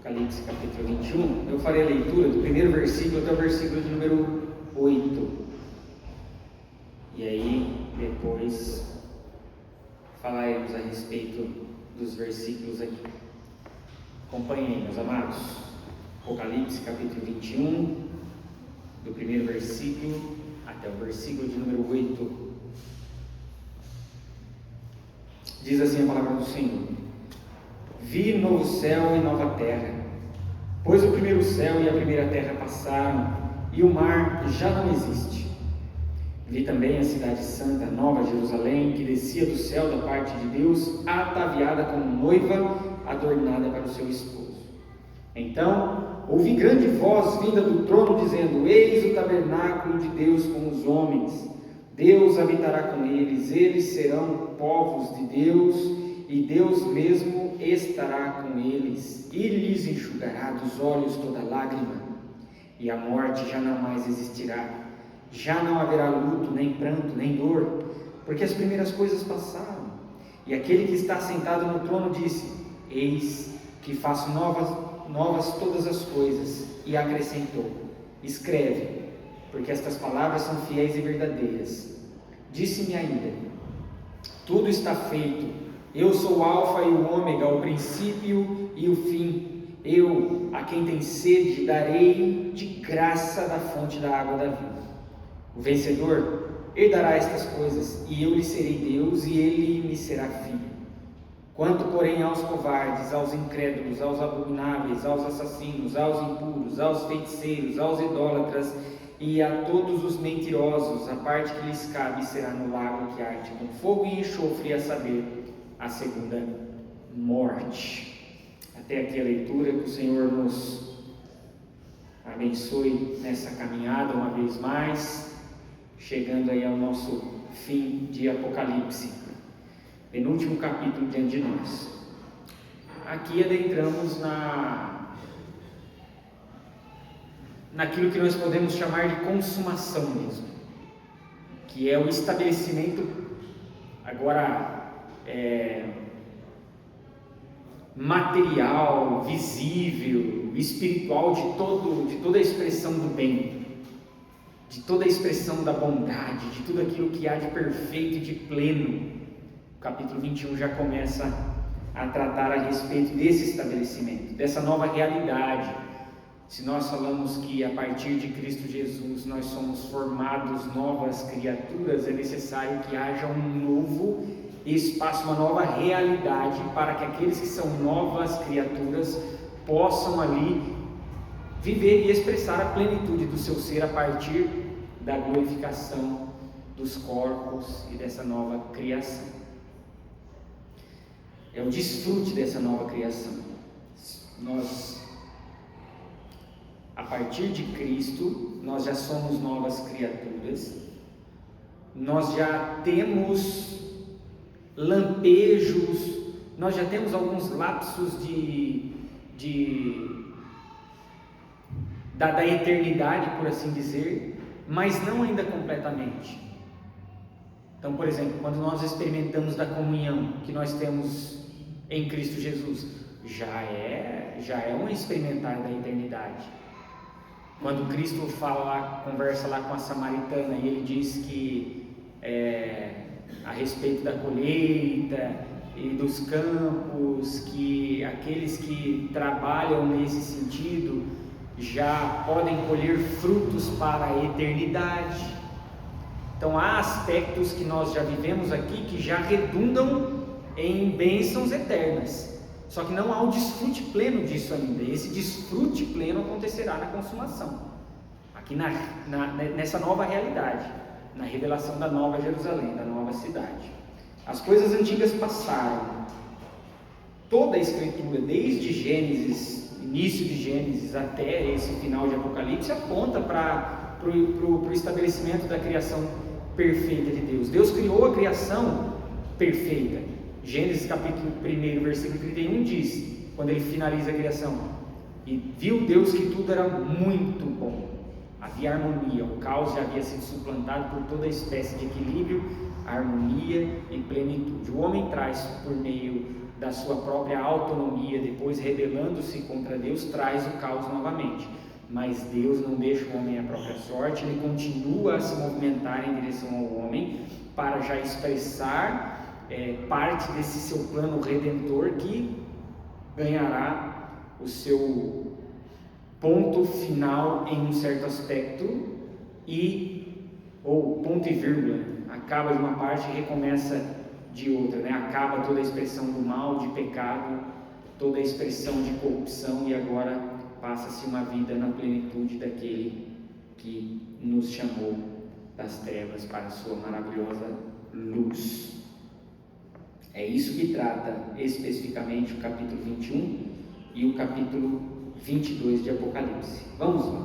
Apocalipse capítulo 21, eu farei a leitura do primeiro versículo até o versículo de número 8. E aí, depois, falaremos a respeito dos versículos aqui. Acompanhem, meus amados. Apocalipse capítulo 21, do primeiro versículo até o versículo de número 8. Diz assim a palavra do Senhor: Vi novo céu e nova terra, pois o primeiro céu e a primeira terra passaram, e o mar já não existe. Vi também a cidade santa, Nova Jerusalém, que descia do céu da parte de Deus, ataviada como noiva, adornada para o seu esposo. Então ouvi grande voz vinda do trono, dizendo: Eis o tabernáculo de Deus com os homens. Deus habitará com eles, eles serão povos de Deus, e Deus mesmo estará com eles, e lhes enxugará dos olhos toda lágrima, e a morte já não mais existirá. Já não haverá luto, nem pranto, nem dor, porque as primeiras coisas passaram. E aquele que está sentado no trono disse: Eis que faço novas todas as coisas. E acrescentou: Escreve, porque estas palavras são fiéis e verdadeiras. Disse-me ainda: Tudo está feito. Eu sou o Alfa e o Ômega, o princípio e o fim. Eu, a quem tem sede, darei de graça da fonte da água da vida. O vencedor herdará estas coisas, e eu lhe serei Deus, e ele me será filho. Quanto, porém, aos covardes, aos incrédulos, aos abomináveis, aos assassinos, aos impuros, aos feiticeiros, aos idólatras e a todos os mentirosos, a parte que lhes cabe será no lago que arde com fogo e enxofre, a saber, a segunda morte. Até aqui a leitura. Que o Senhor nos abençoe nessa caminhada uma vez mais, chegando aí ao nosso fim de Apocalipse, penúltimo capítulo diante de nós. Aqui adentramos naquilo que nós podemos chamar de consumação mesmo, que é o estabelecimento agora material, visível, espiritual de toda a expressão do bem, de toda a expressão da bondade, de tudo aquilo que há de perfeito e de pleno. O capítulo 21 já começa a tratar a respeito desse estabelecimento, dessa nova realidade. Se nós falamos que a partir de Cristo Jesus nós somos formados novas criaturas, é necessário que haja um novo espaço, uma nova realidade, para que aqueles que são novas criaturas possam ali viver e expressar a plenitude do seu ser a partir da glorificação dos corpos e dessa nova criação. É o desfrute dessa nova criação. Nós, a partir de Cristo, nós já somos novas criaturas, nós já temos lampejos, nós já temos alguns lapsos da eternidade, por assim dizer, mas não ainda completamente. Então, por exemplo, quando nós experimentamos da comunhão que nós temos em Cristo Jesus, já é um experimentar da eternidade. Quando Cristo conversa lá com a samaritana, e ele diz que a respeito da colheita e dos campos, que aqueles que trabalham nesse sentido já podem colher frutos para a eternidade. Então há aspectos que nós já vivemos aqui que já redundam em bênçãos eternas, só que não há o desfrute pleno disso ainda. Esse desfrute pleno acontecerá na consumação, aqui nessa nova realidade, na revelação da Nova Jerusalém, da nova cidade. As coisas antigas passaram. Toda a Escritura, desde Gênesis, início de Gênesis até esse final de Apocalipse, aponta para o estabelecimento da criação perfeita de Deus. Deus criou a criação perfeita. Gênesis capítulo 1, versículo 31 diz, quando ele finaliza a criação: E viu Deus que tudo era muito bom. Havia harmonia, o caos já havia sido suplantado por toda espécie de equilíbrio, harmonia e plenitude. O homem traz, por meio da sua própria autonomia, depois rebelando-se contra Deus, traz o caos novamente. Mas Deus não deixa o homem à própria sorte, ele continua a se movimentar em direção ao homem para já expressar parte desse seu plano redentor que ganhará o seu ponto final em um certo aspecto ou ponto e vírgula, acaba de uma parte e recomeça de outra, né? Acaba toda a expressão do mal, de pecado, toda a expressão de corrupção, e agora passa-se uma vida na plenitude daquele que nos chamou das trevas para a sua maravilhosa luz. É isso que trata especificamente o capítulo 21 e o capítulo 22 de Apocalipse. Vamos lá.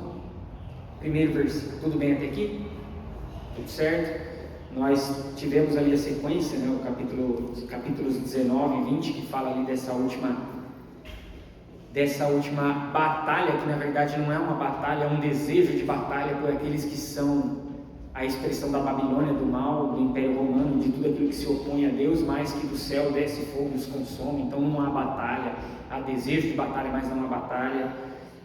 Primeiro versículo. Tudo bem até aqui? Tudo certo? Nós tivemos ali a sequência, né, os capítulos 19 e 20, que fala ali dessa última batalha, que na verdade não é uma batalha, é um desejo de batalha por aqueles que são a expressão da Babilônia, do mal, do Império Romano, de tudo aquilo que se opõe a Deus, mas que do céu desce fogo e os consome. Então não há batalha, há desejo de batalha, mas não há batalha.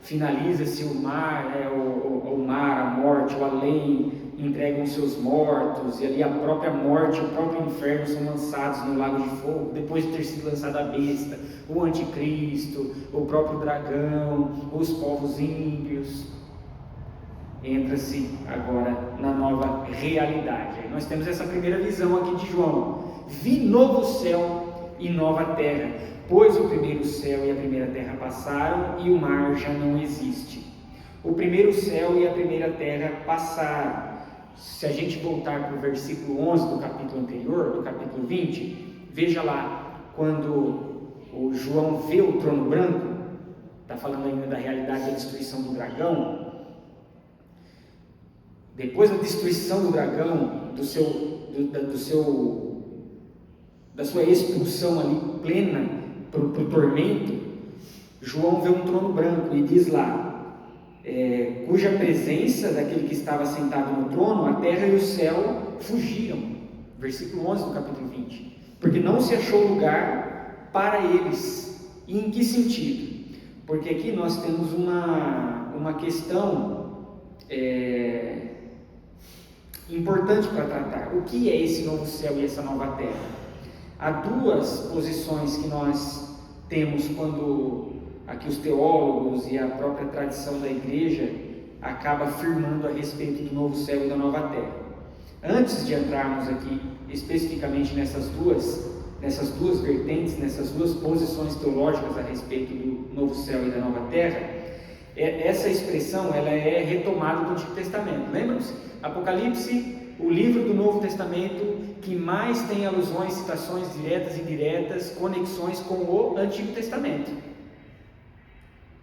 Finaliza-se o mar, a morte, o além, entregam seus mortos, e ali a própria morte, o próprio inferno são lançados no lago de fogo, depois de ter sido lançada a besta, o anticristo, o próprio dragão, os povos ímpios. Entra-se agora na nova realidade. Aí nós temos essa primeira visão aqui de João: vi novo céu e nova terra, pois o primeiro céu e a primeira terra passaram e o mar já não existe. O primeiro céu e a primeira terra passaram. Se a gente voltar para o versículo 11 do capítulo anterior, do capítulo 20, veja lá, quando o João vê o trono branco, está falando ainda da realidade da destruição do dragão. Depois da destruição do dragão, da sua expulsão ali plena para o tormento, João vê um trono branco e diz lá, cuja presença daquele que estava sentado no trono, a terra e o céu fugiram. Versículo 11 do capítulo 20. Porque não se achou lugar para eles. E em que sentido? Porque aqui nós temos uma questão importante para tratar. O que é esse novo céu e essa nova terra? Há duas posições que nós temos quando aqui os teólogos e a própria tradição da igreja acaba afirmando a respeito do novo céu e da nova terra. Antes de entrarmos aqui especificamente nessas duas vertentes, nessas duas posições teológicas a respeito do novo céu e da nova terra, essa expressão ela é retomada do Antigo Testamento. Lembram-se? Apocalipse, o livro do Novo Testamento que mais tem alusões, citações diretas e indiretas, conexões com o Antigo Testamento,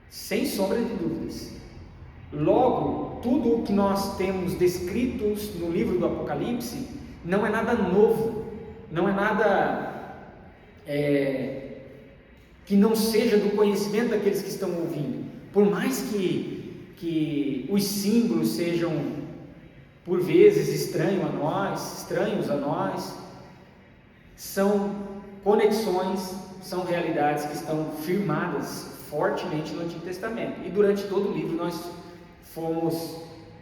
sem sombra de dúvidas. Logo, tudo o que nós temos descritos no livro do Apocalipse não é nada novo, não é nada que não seja do conhecimento daqueles que estão ouvindo. Por mais que os símbolos sejam por vezes estranhos a nós, são conexões, são realidades que estão firmadas fortemente no Antigo Testamento. E durante todo o livro nós fomos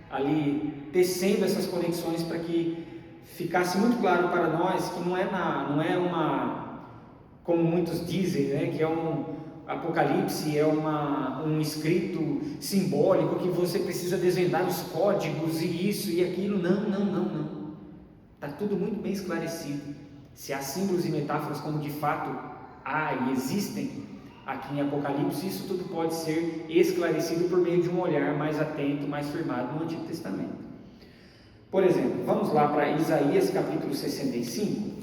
ali tecendo essas conexões para que ficasse muito claro para nós que não é uma, como muitos dizem, né, que é Apocalipse é um escrito simbólico que você precisa desvendar os códigos e isso e aquilo. Não. Está tudo muito bem esclarecido. Se há símbolos e metáforas como de fato há e existem aqui em Apocalipse, isso tudo pode ser esclarecido por meio de um olhar mais atento, mais firmado no Antigo Testamento. Por exemplo, vamos lá para Isaías capítulo 65.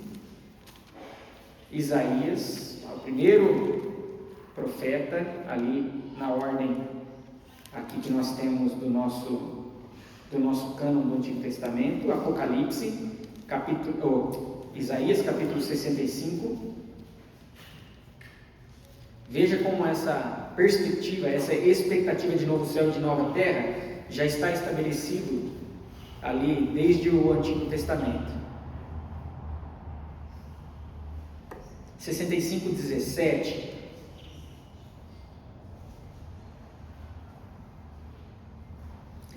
Isaías, o primeiro profeta ali na ordem aqui que nós temos do nosso cânon do Antigo Testamento. Apocalipse, Isaías capítulo 65. Veja como essa perspectiva, essa expectativa de novo céu e de nova terra já está estabelecido ali desde o Antigo Testamento. 65:17,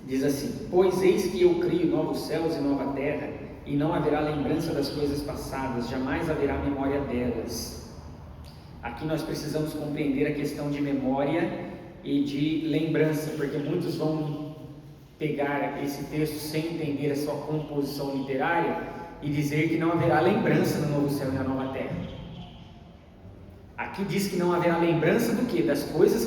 diz assim: pois eis que eu crio novos céus e nova terra, e não haverá lembrança das coisas passadas, jamais haverá memória delas. Aqui nós precisamos compreender a questão de memória e de lembrança, porque muitos vão pegar esse texto sem entender a sua composição literária e dizer que não haverá lembrança no novo céu e na nova terra. Aqui diz que não haverá lembrança do quê? Das coisas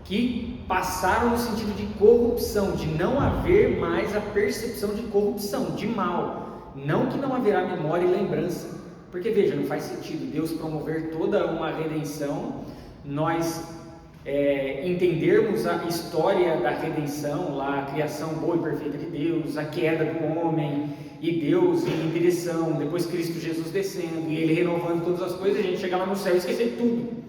que passaram no sentido de corrupção, de não haver mais a percepção de corrupção, de mal. Não que não haverá memória e lembrança, porque veja, não faz sentido Deus promover toda uma redenção, nós entendermos a história da redenção, lá, a criação boa e perfeita de Deus, a queda do homem, e Deus indo em direção, depois Cristo Jesus descendo, e Ele renovando todas as coisas, a gente chegar lá no céu e esquecer tudo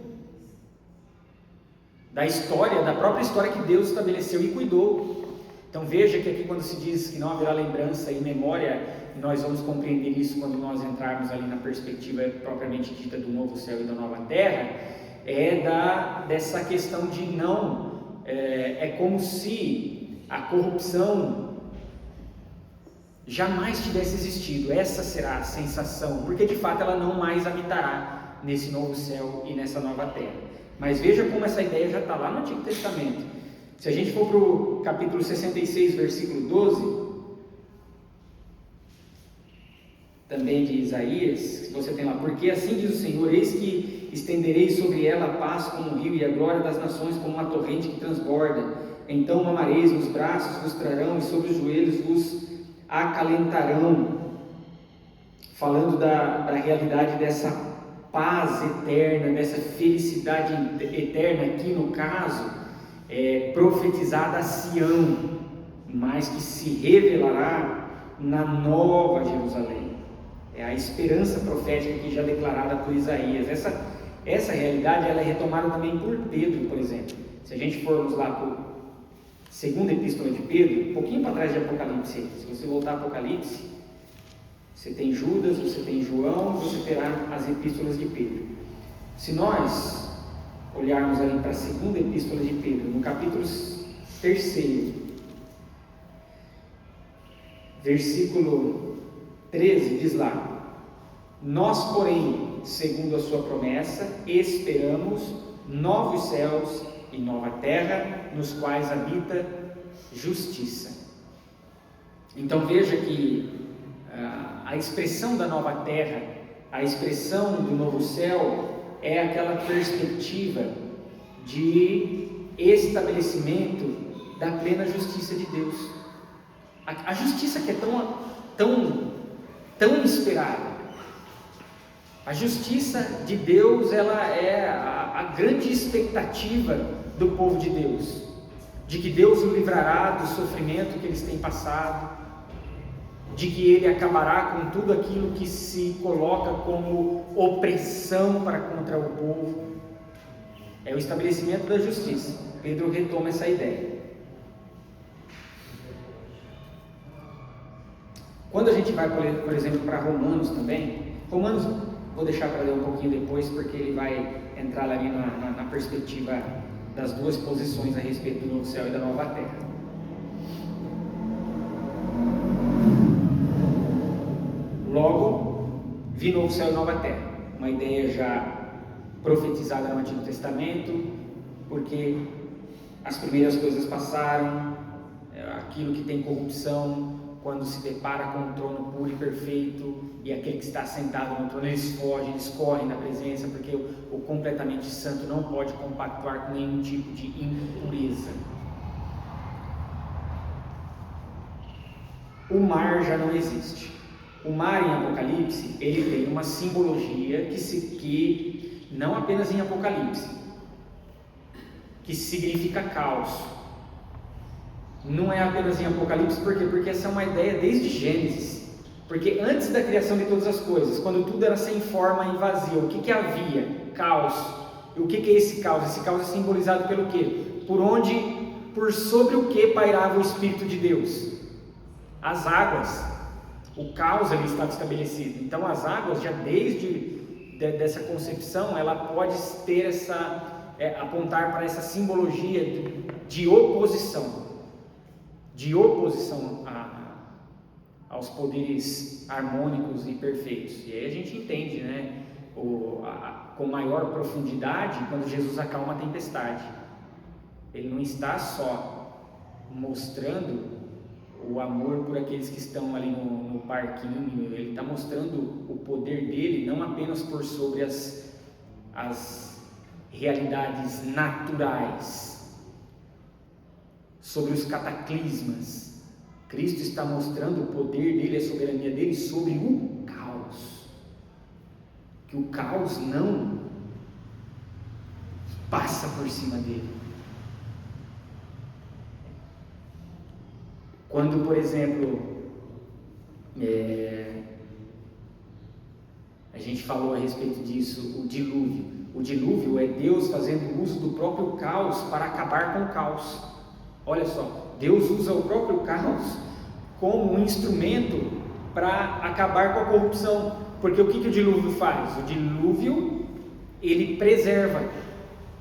da história, da própria história que Deus estabeleceu e cuidou. Então veja que aqui quando se diz que não haverá lembrança e memória, nós vamos compreender isso quando nós entrarmos ali na perspectiva propriamente dita do novo céu e da nova terra, dessa questão de não, é como se a corrupção jamais tivesse existido. Essa será a sensação, porque de fato ela não mais habitará nesse novo céu e nessa nova terra. Mas veja como essa ideia já está lá no Antigo Testamento. Se a gente for para o capítulo 66, versículo 12, também de Isaías, você tem lá: porque assim diz o Senhor, eis que estenderei sobre ela a paz como um rio, e a glória das nações como uma torrente que transborda. Então mamareis, os braços vos trarão, e sobre os joelhos vos acalentarão. Falando da realidade dessa paz eterna, dessa felicidade eterna, aqui no caso, profetizada a Sião, mas que se revelará na nova Jerusalém. É a esperança profética aqui já declarada por Isaías. Essa realidade ela é retomada também por Pedro, por exemplo. Se a gente formos lá para a segunda epístola de Pedro, um pouquinho para trás de Apocalipse, se você voltar a Apocalipse, você tem Judas, você tem João, você terá as epístolas de Pedro. Se nós olharmos ali para a segunda epístola de Pedro, no capítulo 3, versículo 13, diz lá: nós, porém, segundo a sua promessa, esperamos novos céus e nova terra, nos quais habita justiça. Então veja que a expressão da nova terra, a expressão do novo céu, é aquela perspectiva de estabelecimento da plena justiça de Deus. A justiça que é tão esperada. A justiça de Deus, ela é a grande expectativa do povo de Deus, de que Deus o livrará do sofrimento que eles têm passado, de que Ele acabará com tudo aquilo que se coloca como opressão para contra o povo. É o estabelecimento da justiça. Pedro retoma essa ideia. Quando a gente vai, por exemplo, para Romanos também, Romanos vou deixar para ler um pouquinho depois, porque ele vai entrar ali na perspectiva das duas posições a respeito do novo céu e da nova terra. Logo, vi novo céu e nova terra, uma ideia já profetizada no Antigo Testamento, porque as primeiras coisas passaram, aquilo que tem corrupção, quando se depara com um trono puro e perfeito, e aquele que está sentado no trono, eles fogem, eles correm da presença, porque o completamente santo não pode compactuar com nenhum tipo de impureza. O mar já não existe. O mar em Apocalipse, ele tem uma simbologia que não apenas em Apocalipse, que significa caos. Não é apenas em Apocalipse, por quê? Porque essa é uma ideia desde Gênesis. Porque antes da criação de todas as coisas, quando tudo era sem forma e vazio, o que havia? Caos. E o que é esse caos? Esse caos é simbolizado pelo quê? Por sobre o que pairava o Espírito de Deus? As águas. O caos ali estava estabelecido. Então as águas, já desde dessa concepção, ela pode ter apontar para essa simbologia de oposição aos poderes harmônicos e perfeitos. E aí a gente entende, né, com maior profundidade quando Jesus acalma a tempestade. Ele não está só mostrando o amor por aqueles que estão ali no parquinho, ele está mostrando o poder dele não apenas por sobre as realidades naturais, sobre os cataclismas. Cristo está mostrando o poder dele, a soberania dele sobre o caos, que o caos não passa por cima dele. Quando, por exemplo, a gente falou a respeito disso, o dilúvio. O dilúvio é Deus fazendo uso do próprio caos para acabar com o caos. Olha só, Deus usa o próprio caos como um instrumento para acabar com a corrupção. Porque o que o dilúvio faz? O dilúvio, ele preserva,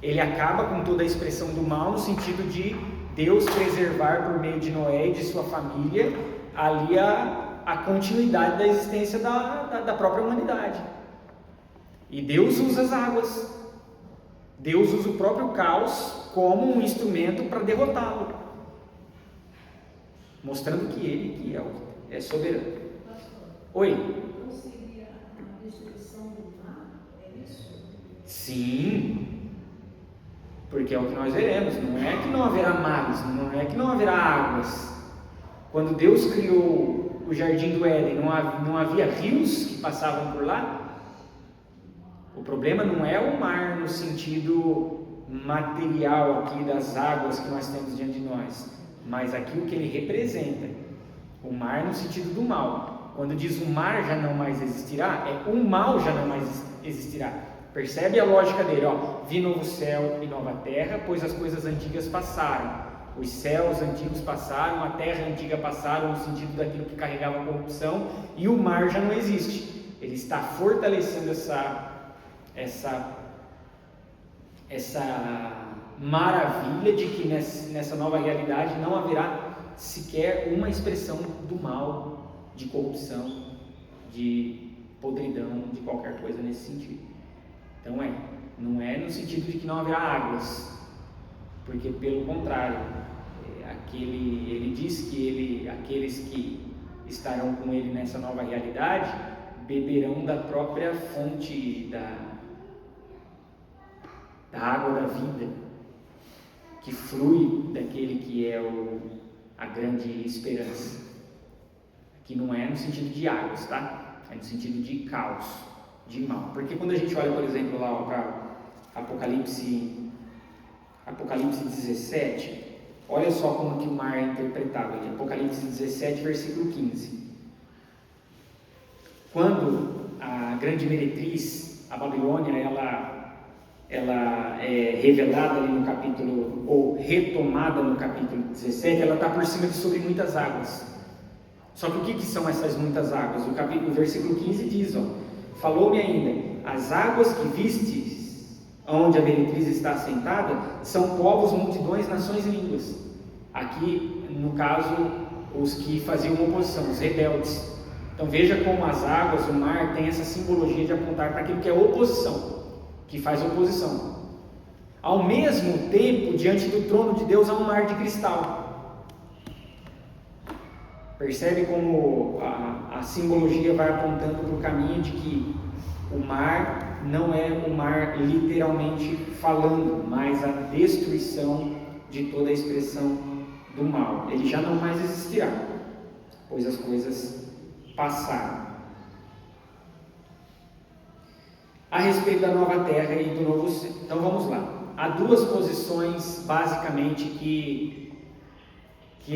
ele acaba com toda a expressão do mal, no sentido de Deus preservar por meio de Noé e de sua família ali a continuidade da existência da própria humanidade. E Deus usa as águas, Deus usa o próprio caos como um instrumento para derrotá-lo, mostrando que Ele é soberano. Oi? Não seria a destruição do mar? É isso? Sim. Porque é o que nós veremos, não é que não haverá mares, não é que não haverá águas. Quando Deus criou o jardim do Éden, não havia rios que passavam por lá? O problema não é o mar no sentido material aqui das águas que nós temos diante de nós, mas aquilo que ele representa. O mar no sentido do mal. Quando diz o mar já não mais existirá, o mal já não mais existirá. Percebe a lógica dele, vi novo céu e nova terra, pois as coisas antigas passaram. Os céus antigos passaram, a terra antiga passaram, no sentido daquilo que carregava a corrupção, e o mar já não existe. Ele está fortalecendo essa maravilha de que nessa nova realidade não haverá sequer uma expressão do mal, de corrupção, de podridão, de qualquer coisa nesse sentido. Então não é no sentido de que não haverá águas, porque pelo contrário, ele diz que aqueles que estarão com ele nessa nova realidade beberão da própria fonte da água da vida, que flui daquele que é a grande esperança. Aqui não é no sentido de águas, tá? É no sentido de caos, de mal. Porque quando a gente olha, por exemplo, lá para Apocalipse 17, olha só como que o mar é interpretado ali. Apocalipse 17, versículo 15. Quando a grande meretriz, a Babilônia, ela é revelada ali no capítulo, ou retomada no capítulo 17, ela está por cima de sobre muitas águas. Só que o que são essas muitas águas? O versículo 15 diz, falou-me ainda, as águas que vistes, onde a meretriz está assentada, são povos, multidões, nações e línguas. Aqui, no caso, os que faziam oposição, os rebeldes. Então veja como as águas, o mar, tem essa simbologia de apontar para aquilo que é oposição, que faz oposição. Ao mesmo tempo, diante do trono de Deus há um mar de cristal. Percebe como a simbologia vai apontando para o caminho de que o mar não é o mar literalmente falando, mas a destruição de toda a expressão do mal. Ele já não mais existirá, pois as coisas passaram. A respeito da nova terra e do novo céu. Então vamos lá. Há duas posições basicamente que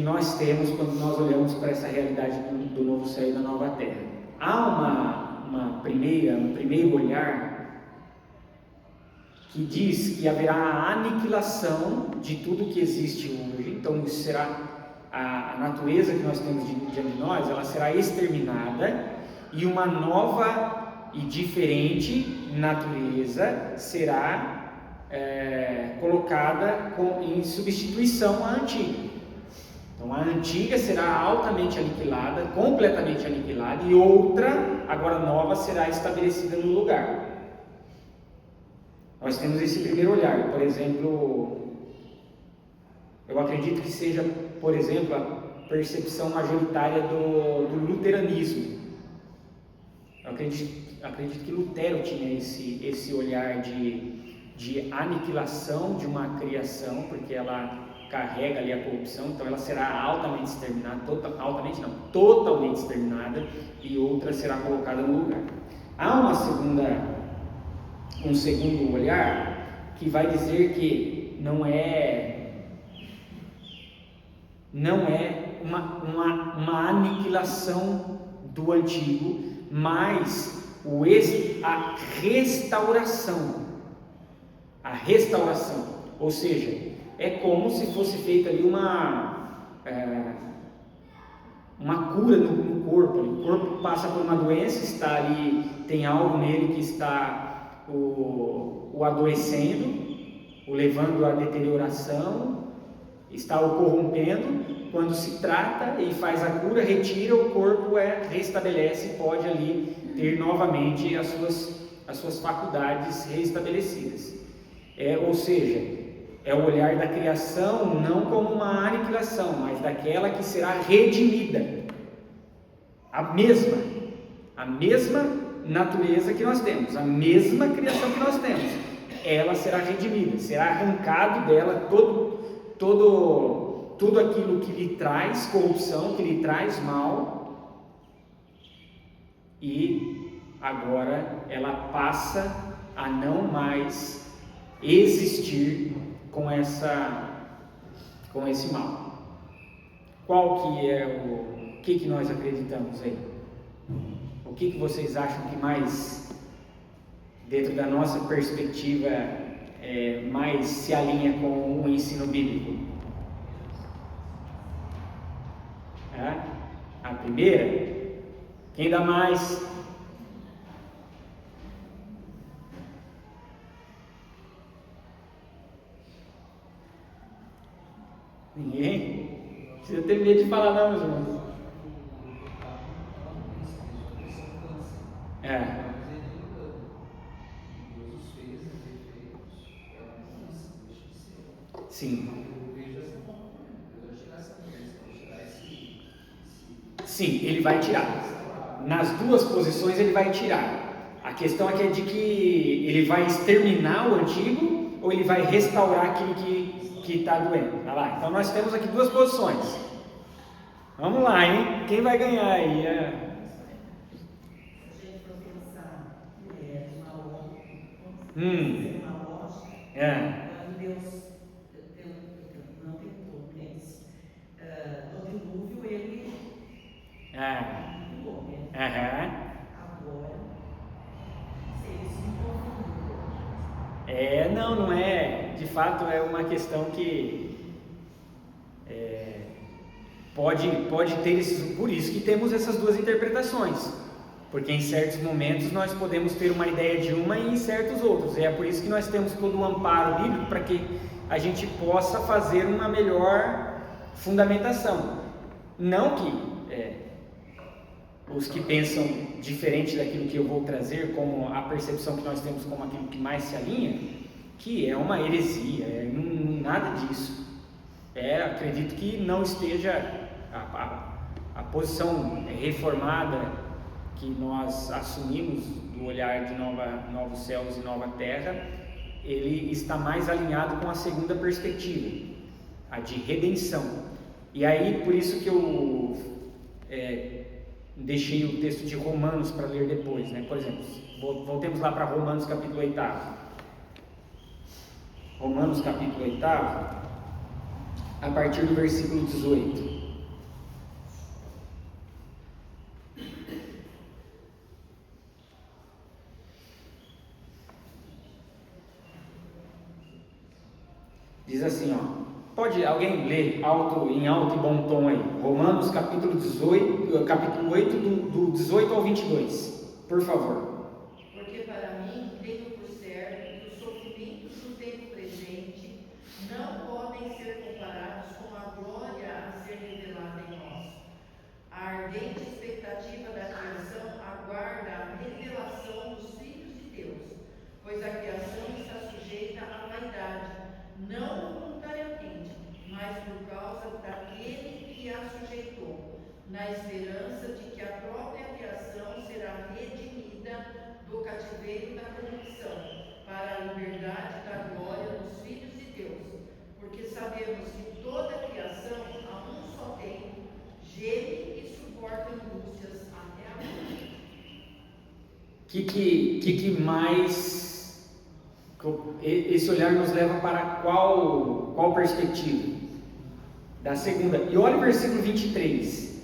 nós temos quando nós olhamos para essa realidade do novo céu e da nova terra. Há um primeiro olhar que diz que haverá a aniquilação de tudo que existe hoje. Então isso será a natureza que nós temos diante de nós, ela será exterminada e uma nova e diferente natureza será colocada em substituição à antiga. Então a antiga será altamente aniquilada, completamente aniquilada, e outra, agora nova, será estabelecida no lugar. Nós temos esse primeiro olhar. Por exemplo, eu acredito que seja, por exemplo, a percepção majoritária do luteranismo. Eu acredito que Lutero tinha esse olhar de aniquilação de uma criação, porque ela carrega ali a corrupção, então ela será altamente exterminada, totalmente exterminada, e outra será colocada no lugar. Há um segundo olhar que vai dizer que não é uma aniquilação do antigo, mas a restauração, ou seja, é como se fosse feita ali uma cura no corpo. O corpo passa por uma doença, está ali, tem algo nele que está o adoecendo, o levando à deterioração, está o corrompendo. Quando se trata e faz a cura, retira, o corpo restabelece e pode ali ter novamente as suas faculdades restabelecidas. Ou seja, é o olhar da criação não como uma aniquilação, mas daquela que será redimida. A mesma natureza que nós temos, a mesma criação que nós temos, ela será redimida, será arrancado dela tudo aquilo que lhe traz corrupção, que lhe traz mal, e agora ela passa a não mais existir com esse mal. Qual que é o que nós acreditamos aí? O que vocês acham que mais, dentro da nossa perspectiva, mais se alinha com o ensino bíblico? A primeira? Quem dá mais? Ninguém? Não precisa ter medo de falar não, meus irmãos. Sim. Sim, ele vai tirar. Nas duas posições ele vai tirar. A questão aqui é de que ele vai exterminar o antigo ou ele vai restaurar aquilo que está doendo. Tá lá. Então nós temos aqui duas posições. Vamos lá, hein? Quem vai ganhar aí? Se a gente for pensar uma lógica, quando Deus não tentou, pensa, no dilúvio ele ligou, né? Agora, se ele se confundiu. Não é. De fato, é uma questão que pode ter por isso que temos essas duas interpretações, porque em certos momentos nós podemos ter uma ideia de uma e em certos outros, é por isso que nós temos todo um amparo bíblico para que a gente possa fazer uma melhor fundamentação. Não que os que pensam diferente daquilo que eu vou trazer, como a percepção que nós temos como aquilo que mais se alinha, que é uma heresia, nada disso. Acredito que não esteja a posição reformada que nós assumimos do olhar de novos céus e nova terra, ele está mais alinhado com a segunda perspectiva, a de redenção. E aí, por isso que eu deixei o texto de Romanos para ler depois, né? Por exemplo, voltemos lá para Romanos capítulo 8. Romanos capítulo 8, a partir do versículo 18. Diz assim, pode alguém ler em alto e bom tom aí? Romanos capítulo 8, do 18 ao 22, por favor. não podem ser comparados com a glória a ser revelada em nós. A ardente expectativa da criação aguarda a revelação dos filhos de Deus, pois a criação está sujeita à vaidade, não voluntariamente, mas por causa daquele que a sujeitou, na esperança de que a própria criação será redimida do cativeiro da corrupção, para a liberdade da glória dos filhos de Deus, porque sabemos que toda a criação, a um só tempo, geme e suporta angústias até agora. Que mais esse olhar nos leva para qual perspectiva? Da segunda. E olha o versículo 23.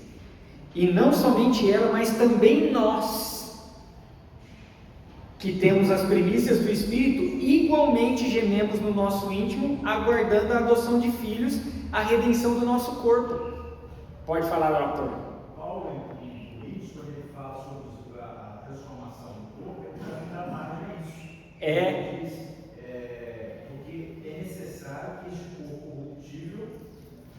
E não somente ela, mas também nós, que temos as primícias do Espírito, igualmente gememos no nosso íntimo, aguardando a adoção de filhos, a redenção do nosso corpo. Pode falar, autor. Paulo, em Coríntios, quando ele fala sobre a transformação do corpo, ele já trabalha isso. Ele diz, porque é necessário que este corpo corruptível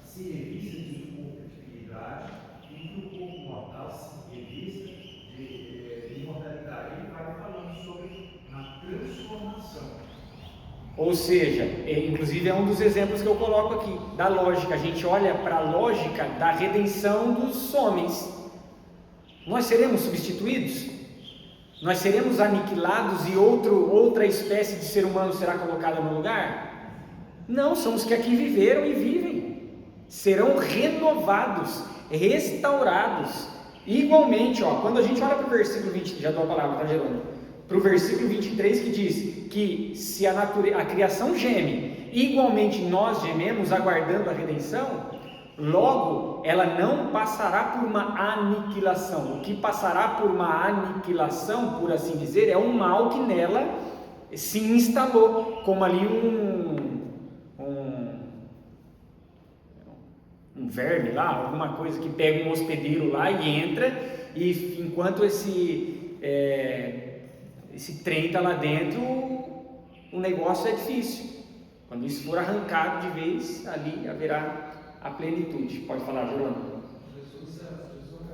se revista de corpo de dignidade e que o corpo mortal se revista de imortalidade. Ele vai falando sobre a transformação. Ou seja, inclusive é um dos exemplos que eu coloco aqui, da lógica. A gente olha para a lógica da redenção dos homens. Nós seremos substituídos? Nós seremos aniquilados e outra espécie de ser humano será colocada no lugar? Não, são os que aqui viveram e vivem. Serão renovados, restaurados. Igualmente, quando a gente olha para o versículo 20, já dou a palavra, tá, Jerônimo? Para o versículo 23 que diz que se a criação geme, igualmente nós gememos aguardando a redenção, logo ela não passará por uma aniquilação. O que passará por uma aniquilação, por assim dizer, é um mal que nela se instalou, como ali um verme lá, alguma coisa que pega um hospedeiro lá e entra, e enquanto esse trem está lá dentro, o negócio é difícil. Quando isso for arrancado de vez, ali haverá a plenitude. Pode falar, Jerônimo. Jesus na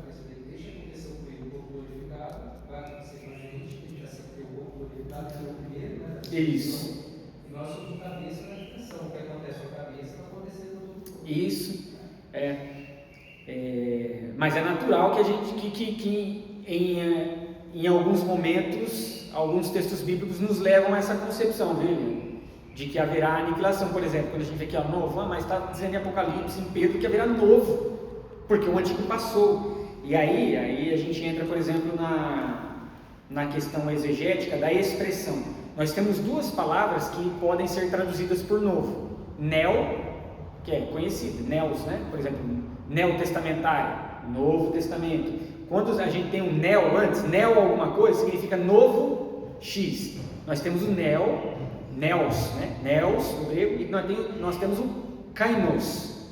cabeça dele, deixa acontecer o primeiro corpo glorificado, vai acontecer com a gente, que já se criou o corpo glorificado, que é o primeiro, né? Isso. E nós somos o cabeça na criação. O que acontece com a cabeça vai acontecer no outro corpo. Isso. Mas é natural que a gente, em alguns momentos, alguns textos bíblicos nos levam a essa concepção, viu? De que haverá aniquilação. Por exemplo, quando a gente vê aqui novo, mas está dizendo em Apocalipse, em Pedro, que haverá novo, porque o antigo passou. E aí a gente entra, por exemplo, na questão exegética da expressão. Nós temos duas palavras que podem ser traduzidas por novo. Neo, que é conhecido, neos, né? Por exemplo, neotestamentário, Novo Testamento. Quando a gente tem um neo antes, neo alguma coisa, significa novo X. Nós temos o neos, né? Neos no grego, e nós temos o kainos.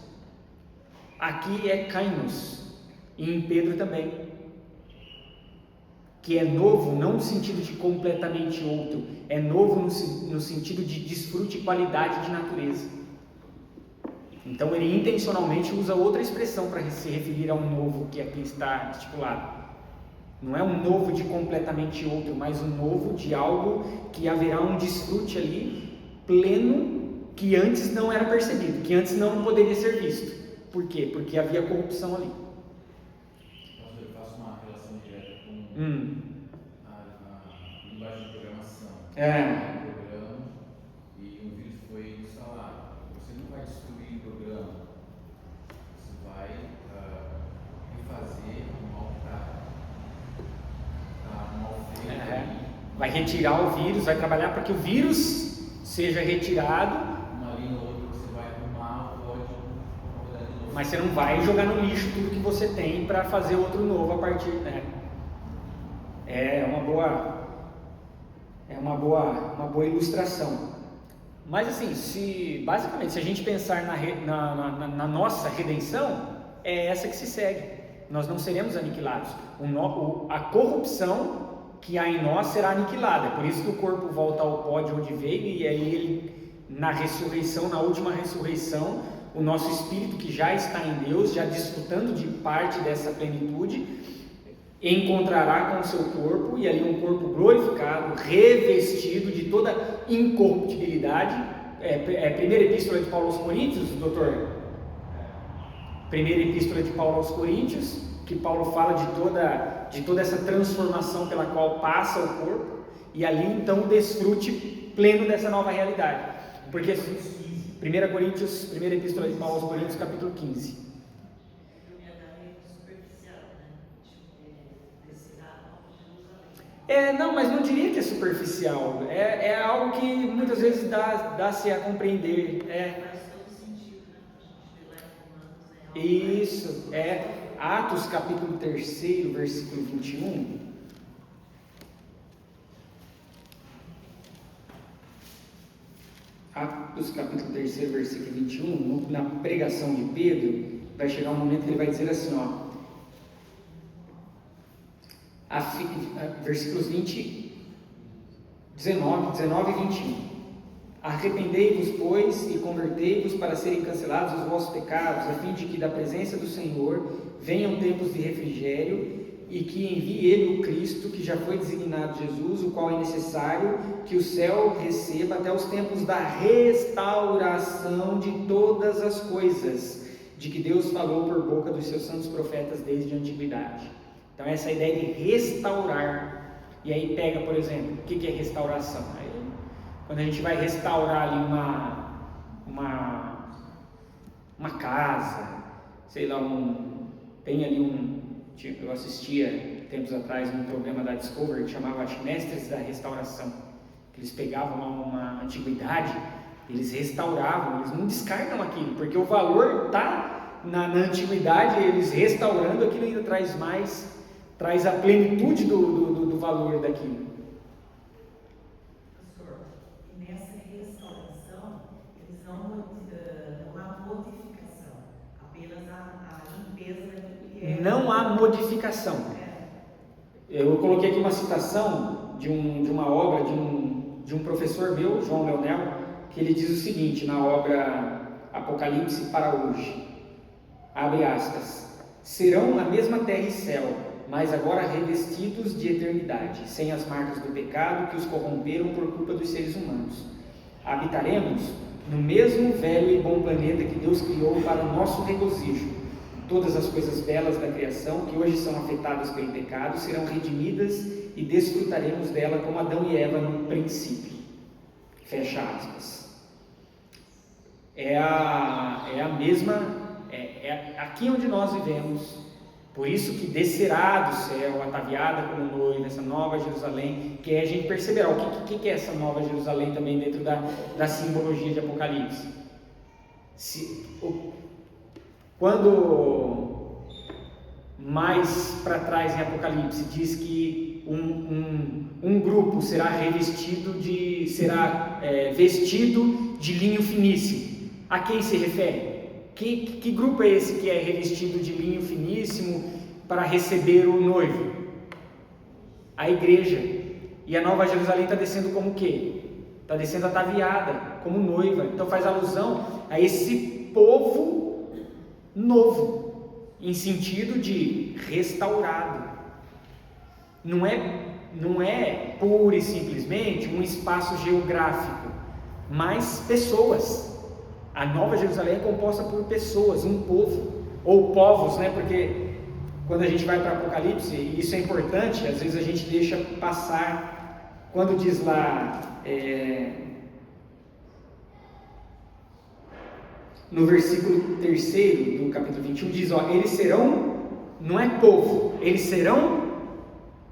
Aqui é kainos, e em Pedro também, que é novo não no sentido de completamente outro, é novo no sentido de desfrute e qualidade de natureza. Então ele intencionalmente usa outra expressão para se referir a um novo que aqui está estipulado. Não é um novo de completamente outro, mas um novo de algo que haverá um desfrute ali pleno, que antes não era percebido, que antes não poderia ser visto. Por quê? Porque havia corrupção ali. Eu faço uma relação direta com a linguagem de programação. Um programa e um vírus foi instalado. Você não vai destruir o programa, você vai refazer um mal feito. Vai retirar o vírus, vai trabalhar para que o vírus seja retirado. Uma linha ou outra você vai arrumar o código. Mas você não vai jogar no lixo tudo que você tem para fazer outro novo a partir, né? É uma boa ilustração. Mas assim, basicamente, se a gente pensar na nossa redenção, é essa que se segue. Nós não seremos aniquilados. A corrupção que há em nós será aniquilada. Por isso que o corpo volta ao pó de onde veio, e aí na ressurreição, na última ressurreição, o nosso espírito que já está em Deus, já desfrutando de parte dessa plenitude, encontrará com o seu corpo, e ali um corpo glorificado, revestido de toda incorruptibilidade. Primeira epístola de Paulo aos Coríntios, doutor? Primeira epístola de Paulo aos Coríntios, que Paulo fala de toda essa transformação pela qual passa o corpo, e ali então o desfrute pleno dessa nova realidade. Porque 1 Coríntios, primeira epístola de Paulo aos Coríntios, capítulo 15. Não, mas não diria que é superficial. É algo que muitas vezes dá-se a compreender. Faz todo sentido, né? Isso, Atos capítulo 3, versículo 21. Atos capítulo 3, versículo 21, na pregação de Pedro, vai chegar um momento que ele vai dizer assim, versículos 19 e 21. Arrependei-vos, pois, e convertei-vos para serem cancelados os vossos pecados, a fim de que da presença do Senhor venham tempos de refrigério, e que envie Ele o Cristo, que já foi designado Jesus, o qual é necessário que o céu receba até os tempos da restauração de todas as coisas, de que Deus falou por boca dos seus santos profetas desde a antiguidade. Então essa ideia de restaurar, e aí pega, por exemplo, o que é restauração? Quando a gente vai restaurar ali uma casa, sei lá, tem ali eu assistia tempos atrás um programa da Discovery que chamava Mestres da Restauração, que eles pegavam uma antiguidade, eles restauravam, eles não descartam aquilo, porque o valor está na antiguidade, eles restaurando aquilo ainda traz a plenitude do valor daquilo. Pastor, e nessa restauração, eles não há modificação, apenas a limpeza daquilo que é. Não há modificação. Eu coloquei aqui uma citação de uma obra de um professor meu, João Leonel, que ele diz o seguinte na obra Apocalipse para hoje, abre aspas: serão a mesma terra e céu, mas agora revestidos de eternidade, sem as marcas do pecado que os corromperam por culpa dos seres humanos. Habitaremos no mesmo velho e bom planeta que Deus criou para o nosso regozijo. Todas as coisas belas da criação, que hoje são afetadas pelo pecado, serão redimidas e desfrutaremos dela como Adão e Eva no princípio. Fecha aspas. É a mesma, aqui onde nós vivemos. Por isso que descerá do céu, ataviada como noiva, essa nova Jerusalém, que a gente perceberá o que é essa nova Jerusalém também dentro da simbologia de Apocalipse. Quando mais para trás em Apocalipse diz que um grupo será vestido de linho finíssimo, a quem se refere? Que grupo é esse que é revestido de linho finíssimo para receber o noivo? A igreja. E a Nova Jerusalém está descendo como o quê? Está descendo ataviada, como noiva. Então faz alusão a esse povo novo, em sentido de restaurado. Não é pura e simplesmente um espaço geográfico, mas pessoas. A Nova Jerusalém é composta por pessoas, um povo, ou povos, né? Porque quando a gente vai para Apocalipse, e isso é importante, às vezes a gente deixa passar, quando diz lá, no versículo 3 do capítulo 21, diz, eles serão, não é povo, eles serão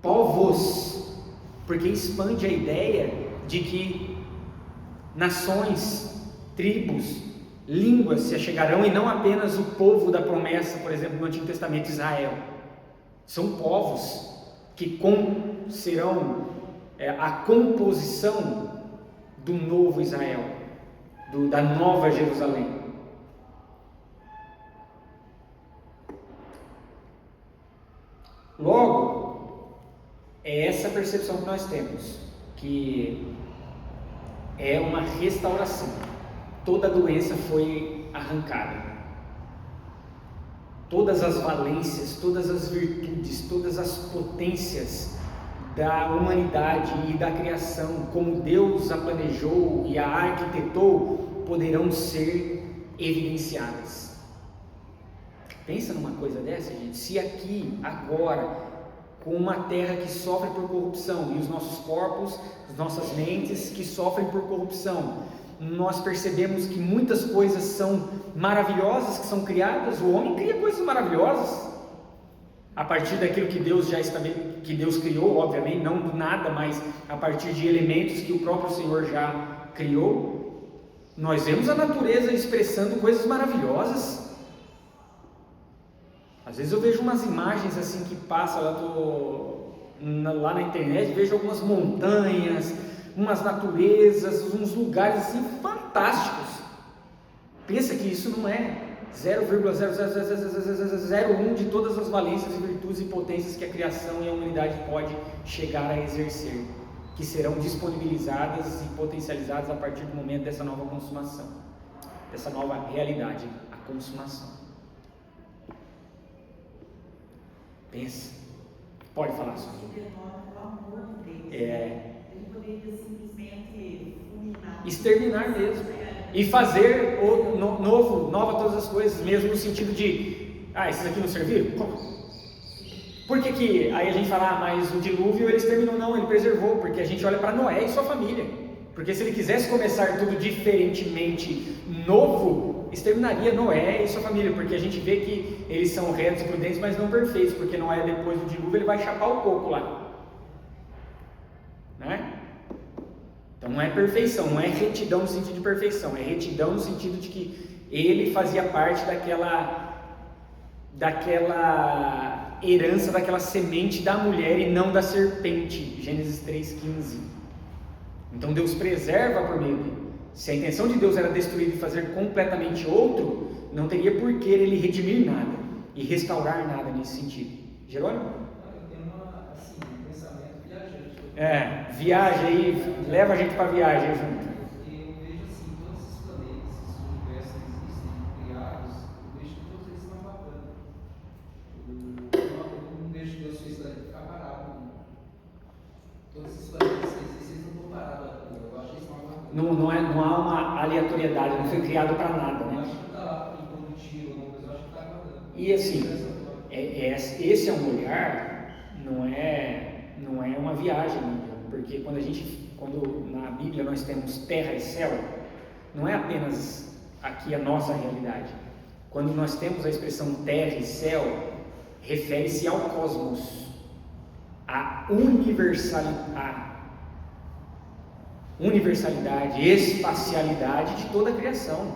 povos, porque expande a ideia de que nações, tribos, línguas se achegarão, e não apenas o povo da promessa, por exemplo, no Antigo Testamento, Israel. São povos que serão a composição do novo Israel, da nova Jerusalém. Logo, é essa percepção que nós temos, que é uma restauração. Toda doença foi arrancada. Todas as valências, todas as virtudes, todas as potências da humanidade e da criação, como Deus a planejou e a arquitetou, poderão ser evidenciadas. Pensa numa coisa dessa, gente. Se aqui, agora, com uma terra que sofre por corrupção e os nossos corpos, as nossas mentes que sofrem por corrupção, nós percebemos que muitas coisas são maravilhosas que são criadas. O homem cria coisas maravilhosas a partir daquilo que Deus que Deus criou, obviamente, não do nada, mas a partir de elementos que o próprio Senhor já criou. Nós vemos a natureza expressando coisas maravilhosas. Às vezes eu vejo umas imagens assim que passam lá na internet, vejo algumas montanhas, umas naturezas, uns lugares assim fantásticos. Pensa que isso não é 0,00001 de todas as valências e virtudes e potências que a criação e a humanidade pode chegar a exercer, que serão disponibilizadas e potencializadas a partir do momento dessa nova consumação, dessa nova realidade, a consumação. Pensa. Pode falar, Sônia. Ele poderia simplesmente fulminar, exterminar mesmo, e fazer nova todas as coisas, mesmo no sentido de, esses aqui não serviram? Por que aí a gente fala, mas o dilúvio ele exterminou? Não, ele preservou, porque a gente olha para Noé e sua família, porque se ele quisesse começar tudo diferentemente novo, exterminaria Noé e sua família, porque a gente vê que eles são retos e prudentes, mas não perfeitos, porque Noé depois do dilúvio ele vai chapar o coco lá, né? Então não é perfeição, não é retidão no sentido de perfeição, é retidão no sentido de que ele fazia parte daquela herança, daquela semente da mulher e não da serpente, Gênesis 3,15. Então Deus preserva por meio dele. Se a intenção de Deus era destruir e fazer completamente outro, não teria por que ele redimir nada e restaurar nada nesse sentido. Jerônimo? Viaja aí, leva a gente para viagem junto. Porque eu vejo assim, todos esses planetas, esses universos que existem, criados, eu vejo que todos eles estão vagando. Eu não vejo que Deus fez planeta ficar parado. Todos esses planetas que existem, eles não estão parados. Eu acho que eles estão vagando. Não há uma aleatoriedade, não foi criado para nada, né? Eu acho que está lá improdutivo, mas eu acho que está vagando. E assim, esse é um olhar, não é uma viagem, porque quando na Bíblia nós temos terra e céu, não é apenas aqui a nossa realidade. Quando nós temos a expressão terra e céu, refere-se ao cosmos, à universalidade, espacialidade de toda a criação,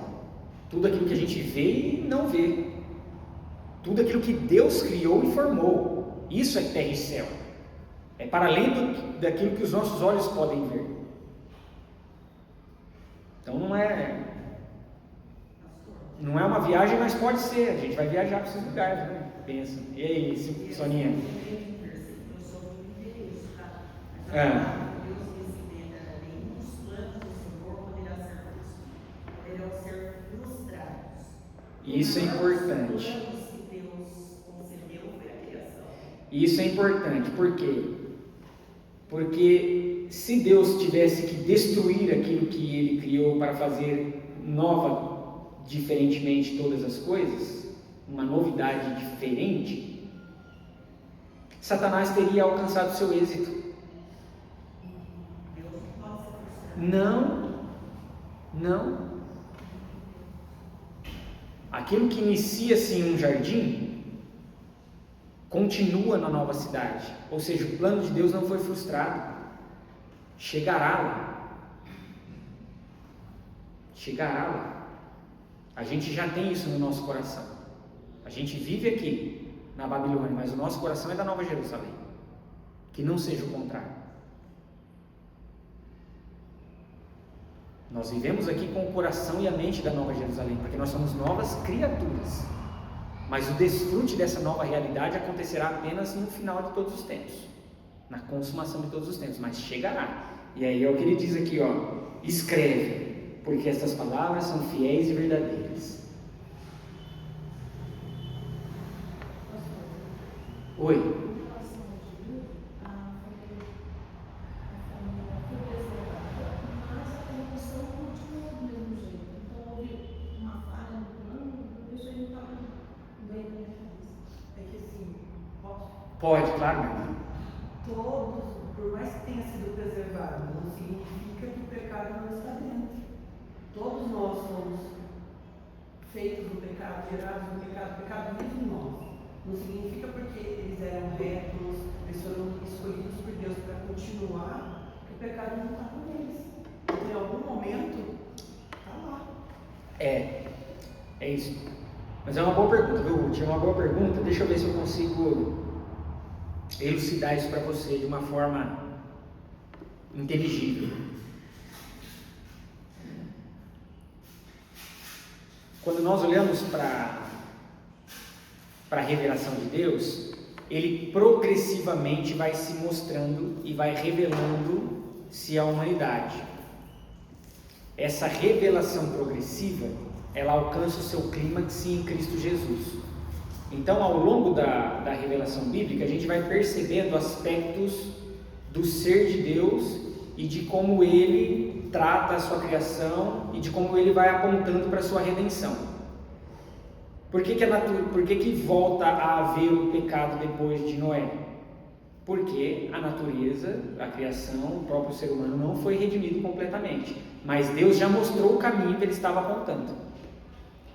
tudo aquilo que a gente vê e não vê, tudo aquilo que Deus criou e formou, isso é terra e céu. É para além daquilo que os nossos olhos podem ver. Então não é uma viagem, mas pode ser. A gente vai viajar para esses lugares, né? Pensa. E aí, Soninha? Eu sou muito interesse, tá? Mas Deus recebendo nenhum dos planos do Senhor poderão ser frustrados. Isso é importante. Os planos que Deus concedeu foi a criação. Isso é importante, por quê? Porque se Deus tivesse que destruir aquilo que Ele criou para fazer diferentemente todas as coisas, uma novidade diferente, Satanás teria alcançado seu êxito. Deus não pode ser frustrado. Não. Aquilo que inicia-se em um jardim continua na nova cidade, ou seja, o plano de Deus não foi frustrado, chegará lá, a gente já tem isso no nosso coração, a gente vive aqui na Babilônia, mas o nosso coração é da Nova Jerusalém, que não seja o contrário. Nós vivemos aqui com o coração e a mente da Nova Jerusalém, porque nós somos novas criaturas. Mas o desfrute dessa nova realidade acontecerá apenas no final de todos os tempos, na consumação de todos os tempos, mas chegará. E aí é o que ele diz aqui, ó, escreve, porque estas palavras são fiéis e verdadeiras. Oi. Em relação ao dilúvio, a família foi preservada, mas a corrupção continuou do mesmo jeito. Então houve uma falha no plano, por isso ele não estava bem na minha cabeça. É que assim, posso? Pode, claro. Todos, por mais que tenha sido preservado, não significa que o pecado não está dentro. Todos nós somos feitos do pecado, gerados do pecado, o pecado vive em nós. Não significa porque eles eram retos, eles foram escolhidos por Deus para continuar, que o pecado não está com eles. Então, em algum momento, está lá. É isso. Mas é uma boa pergunta, viu, Ruth? É uma boa pergunta. Deixa eu ver se eu consigo elucidar isso para você de uma forma inteligível. Quando nós olhamos para a revelação de Deus, ele progressivamente vai se mostrando e vai revelando-se à humanidade. Essa revelação progressiva, ela alcança o seu clímax em Cristo Jesus. Então, ao longo da revelação bíblica, a gente vai percebendo aspectos do ser de Deus e de como ele trata a sua criação e de como ele vai apontando para a sua redenção. Por que volta a haver o pecado depois de Noé? Porque a natureza, a criação, o próprio ser humano não foi redimido completamente. Mas Deus já mostrou o caminho que ele estava apontando.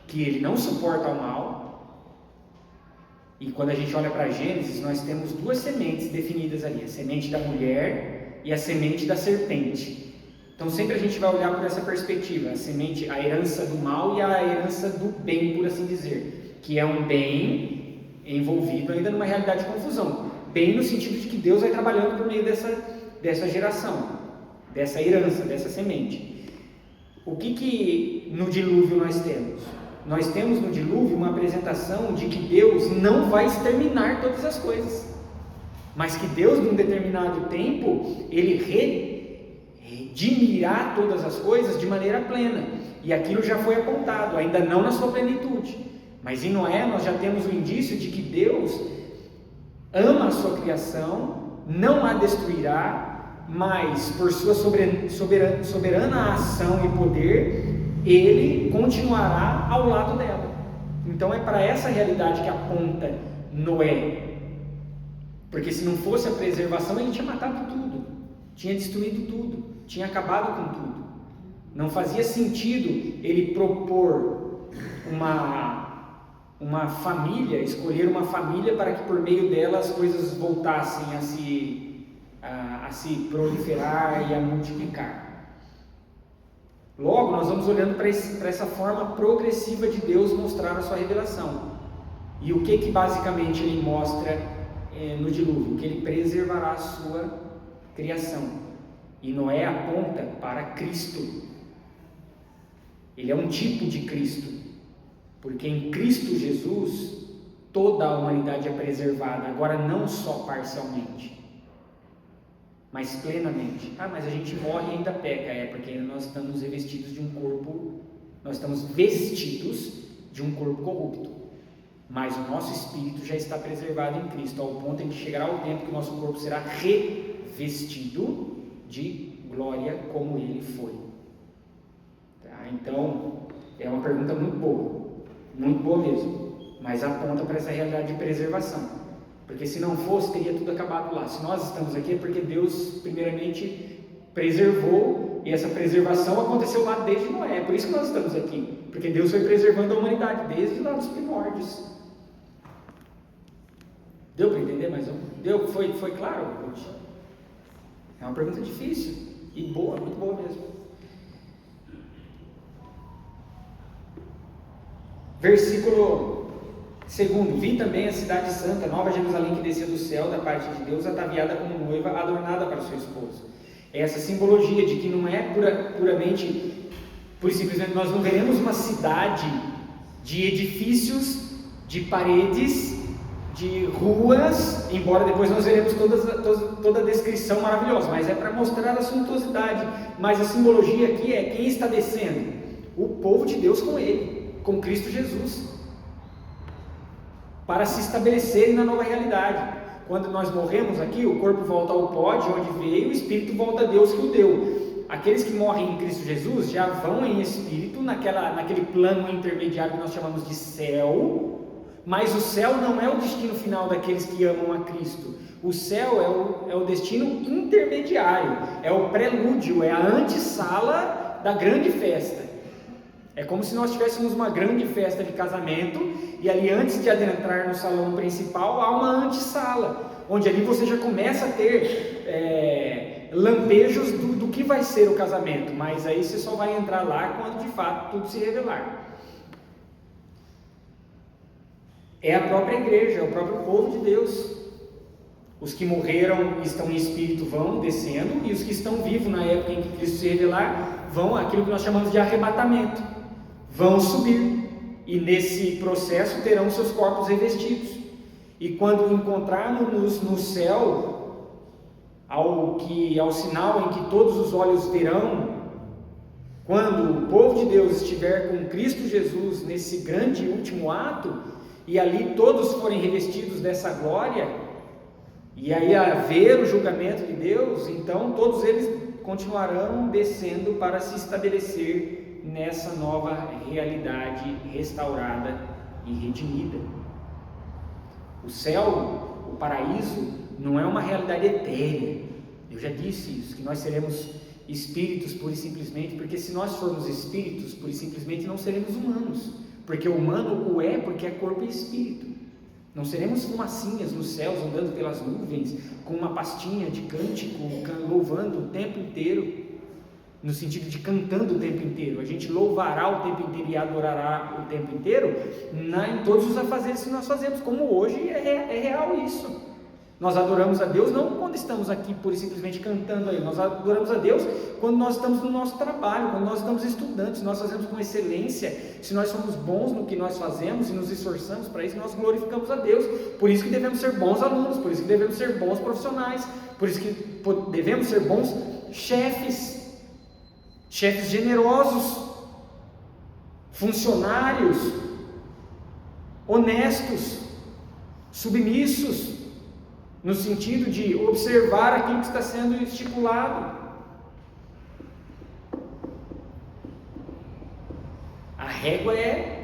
Que ele não suporta o mal. E quando a gente olha para Gênesis, nós temos duas sementes definidas ali. A semente da mulher e a semente da serpente. Então sempre a gente vai olhar por essa perspectiva. A herança do mal e a herança do bem, por assim dizer. Que é um bem envolvido ainda numa realidade de confusão. Bem no sentido de que Deus vai trabalhando por meio dessa geração, dessa herança, dessa semente. O que no dilúvio nós temos? Nós temos no dilúvio uma apresentação de que Deus não vai exterminar todas as coisas, mas que Deus, num determinado tempo, ele redimirá todas as coisas de maneira plena. E aquilo já foi apontado, ainda não na sua plenitude. Mas em Noé nós já temos o indício de que Deus ama a sua criação, não a destruirá, mas por sua soberana ação e poder, ele continuará ao lado dela. Então é para essa realidade que aponta Noé. Porque se não fosse a preservação, ele tinha matado tudo, tinha destruído tudo, tinha acabado com tudo. Não fazia sentido ele propor uma família, escolher uma família para que por meio dela as coisas voltassem a se proliferar e a multiplicar. Logo, nós vamos olhando para essa forma progressiva de Deus mostrar a sua revelação. E o que basicamente ele mostra no dilúvio? Que ele preservará a sua criação. E Noé aponta para Cristo. Ele é um tipo de Cristo. Porque em Cristo Jesus, toda a humanidade é preservada, agora não só parcialmente, mas plenamente. Mas a gente morre e ainda peca, porque nós estamos revestidos de um corpo, nós estamos vestidos de um corpo corrupto, mas o nosso espírito já está preservado em Cristo, ao ponto em que chegará o tempo que o nosso corpo será revestido de glória como ele foi. Então, é uma pergunta muito boa mesmo, mas aponta para essa realidade de preservação, porque se não fosse, teria tudo acabado lá. Se nós estamos aqui é porque Deus primeiramente preservou, e essa preservação aconteceu lá desde Noé. É por isso que nós estamos aqui, porque Deus foi preservando a humanidade desde lá dos primórdios. Deu para entender mais um? Foi claro? É uma pergunta difícil e boa, muito boa mesmo. Versículo 2: Vi também a cidade santa, Nova Jerusalém, que descia do céu da parte de Deus, ataviada como noiva, adornada para o seu esposo. Essa simbologia de que não é puramente, por simplesmente, nós não veremos uma cidade de edifícios, de paredes, de ruas, embora depois nós veremos toda a descrição maravilhosa, mas é para mostrar a suntuosidade. Mas a simbologia aqui é quem está descendo? O povo de Deus com ele, com Cristo Jesus, para se estabelecerem na nova realidade. Quando nós morremos aqui, o corpo volta ao pó de onde veio, o espírito volta a Deus que o deu. Aqueles que morrem em Cristo Jesus já vão em espírito naquele plano intermediário que nós chamamos de céu. Mas o céu não é o destino final daqueles que amam a Cristo. O céu é o destino intermediário, é o prelúdio, é a antessala da grande festa. É como se nós tivéssemos uma grande festa de casamento e ali, antes de adentrar no salão principal, há uma antessala, onde ali você já começa a ter lampejos do que vai ser o casamento, mas aí você só vai entrar lá quando de fato tudo se revelar. É a própria igreja, é o próprio povo de Deus. Os que morreram e estão em espírito vão descendo, e os que estão vivos na época em que Cristo se revelar, vão aquilo que nós chamamos de arrebatamento, vão subir, e nesse processo terão seus corpos revestidos. E quando encontrarmos no céu, ao sinal em que todos os olhos verão, quando o povo de Deus estiver com Cristo Jesus nesse grande e último ato, e ali todos forem revestidos dessa glória, e aí haver o julgamento de Deus, então todos eles continuarão descendo para se estabelecer nessa nova realidade restaurada e redimida. O céu, o paraíso, não é uma realidade etérea. Eu já disse isso, que nós seremos espíritos pura e simplesmente, porque se nós formos espíritos pura e simplesmente não seremos humanos. Porque o humano o é porque é corpo e espírito. Não seremos fumacinhas nos céus andando pelas nuvens com uma pastinha de cântico, louvando o tempo inteiro, no sentido de cantando o tempo inteiro. A gente louvará o tempo inteiro e adorará o tempo inteiro em todos os afazeres que nós fazemos, como hoje é real isso. Nós adoramos a Deus não quando estamos aqui pura e simplesmente cantando aí, nós adoramos a Deus quando nós estamos no nosso trabalho, quando nós estamos estudando, se nós fazemos com excelência, se nós somos bons no que nós fazemos e nos esforçamos para isso, nós glorificamos a Deus. Por isso que devemos ser bons alunos, por isso que devemos ser bons profissionais, por isso que devemos ser bons chefes generosos, funcionários, honestos, submissos, no sentido de observar aquilo que está sendo estipulado. A régua é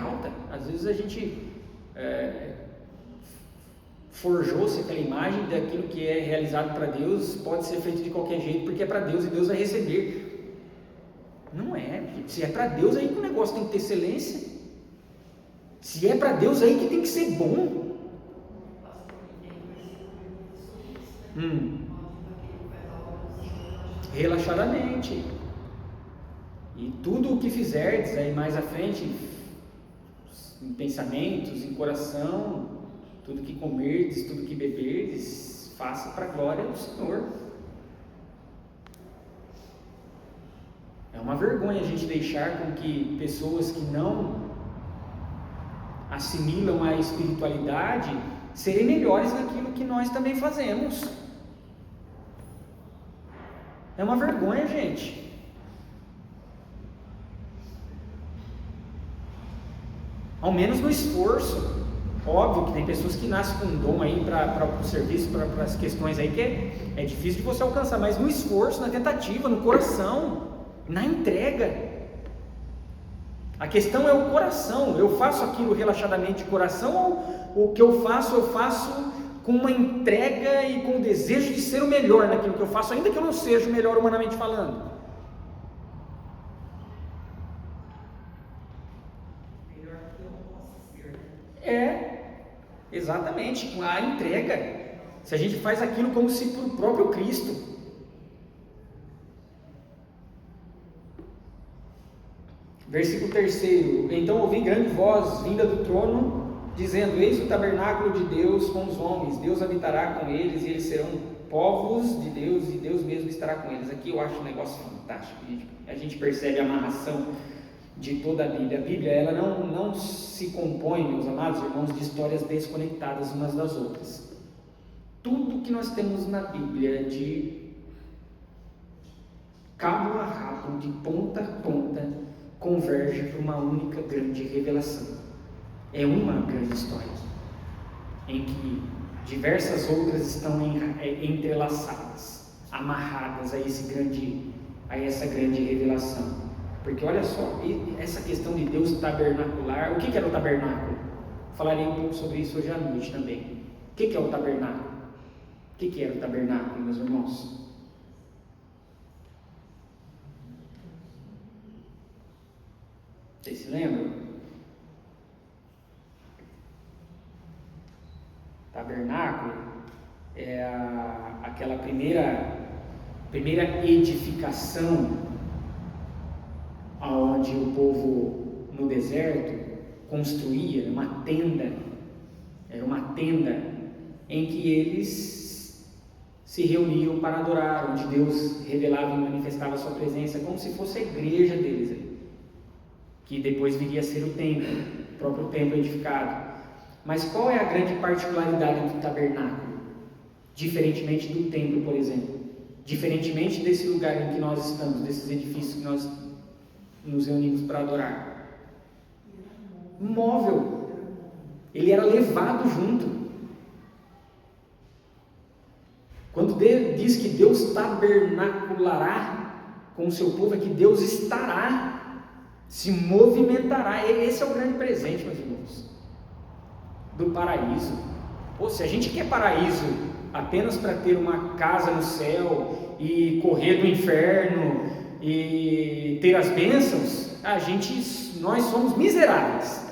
alta. Às vezes a gente forjou-se aquela imagem daquilo que é realizado para Deus, pode ser feito de qualquer jeito, porque é para Deus e Deus vai receber. Não é, se é para Deus aí que o negócio tem que ter excelência. Se é para Deus aí que tem que ser bom. Relaxadamente. E tudo o que fizerdes aí mais à frente, em pensamentos, em coração, tudo que comerdes, tudo que beberdes, faça para a glória do Senhor. É uma vergonha a gente deixar com que pessoas que não assimilam a espiritualidade serem melhores naquilo que nós também fazemos. É uma vergonha, gente. Ao menos no esforço. Óbvio que tem pessoas que nascem com um dom aí para o serviço, para as questões aí que é difícil de você alcançar, mas no esforço, na tentativa, no coração, na entrega. A questão é o coração. Eu faço aquilo relaxadamente de coração, ou o que eu faço com uma entrega e com o desejo de ser o melhor naquilo que eu faço, ainda que eu não seja o melhor humanamente falando. Melhor que eu não posso ser. Exatamente, com a entrega. Se a gente faz aquilo como se para o próprio Cristo. Versículo 3: Então ouvi grande voz vinda do trono, dizendo: Eis o tabernáculo de Deus com os homens, Deus habitará com eles, e eles serão povos de Deus, e Deus mesmo estará com eles. Aqui eu acho um negócio fantástico, a gente percebe a amarração de toda a Bíblia. A Bíblia, ela não se compõe, meus amados irmãos, de histórias desconectadas umas das outras. Tudo que nós temos na Bíblia, de cabo a rabo, de ponta a ponta, converge para uma única grande revelação. É uma grande história, em que diversas outras estão entrelaçadas, amarradas a essa grande revelação. Porque olha só, essa questão de Deus tabernacular, o que era o tabernáculo? Falarei um pouco sobre isso hoje à noite também. O que é o tabernáculo? O que era o tabernáculo, meus irmãos? Vocês se lembram? Tabernáculo é aquela primeira edificação onde o povo no deserto construía uma tenda. Era uma tenda em que eles se reuniam para adorar, onde Deus revelava e manifestava a sua presença, como se fosse a igreja deles, que depois viria a ser o templo, o próprio templo edificado. Mas qual é a grande particularidade do tabernáculo? Diferentemente do templo, por exemplo, diferentemente desse lugar em que nós estamos, desses edifícios que nós nos reunimos para adorar, móvel, ele era levado junto. Quando diz que Deus tabernaculará com o seu povo, é que Deus estará, se movimentará. Esse é o grande presente, meus irmãos, do paraíso. Se a gente quer paraíso apenas para ter uma casa no céu e correr do inferno e ter as bênçãos, nós somos miseráveis.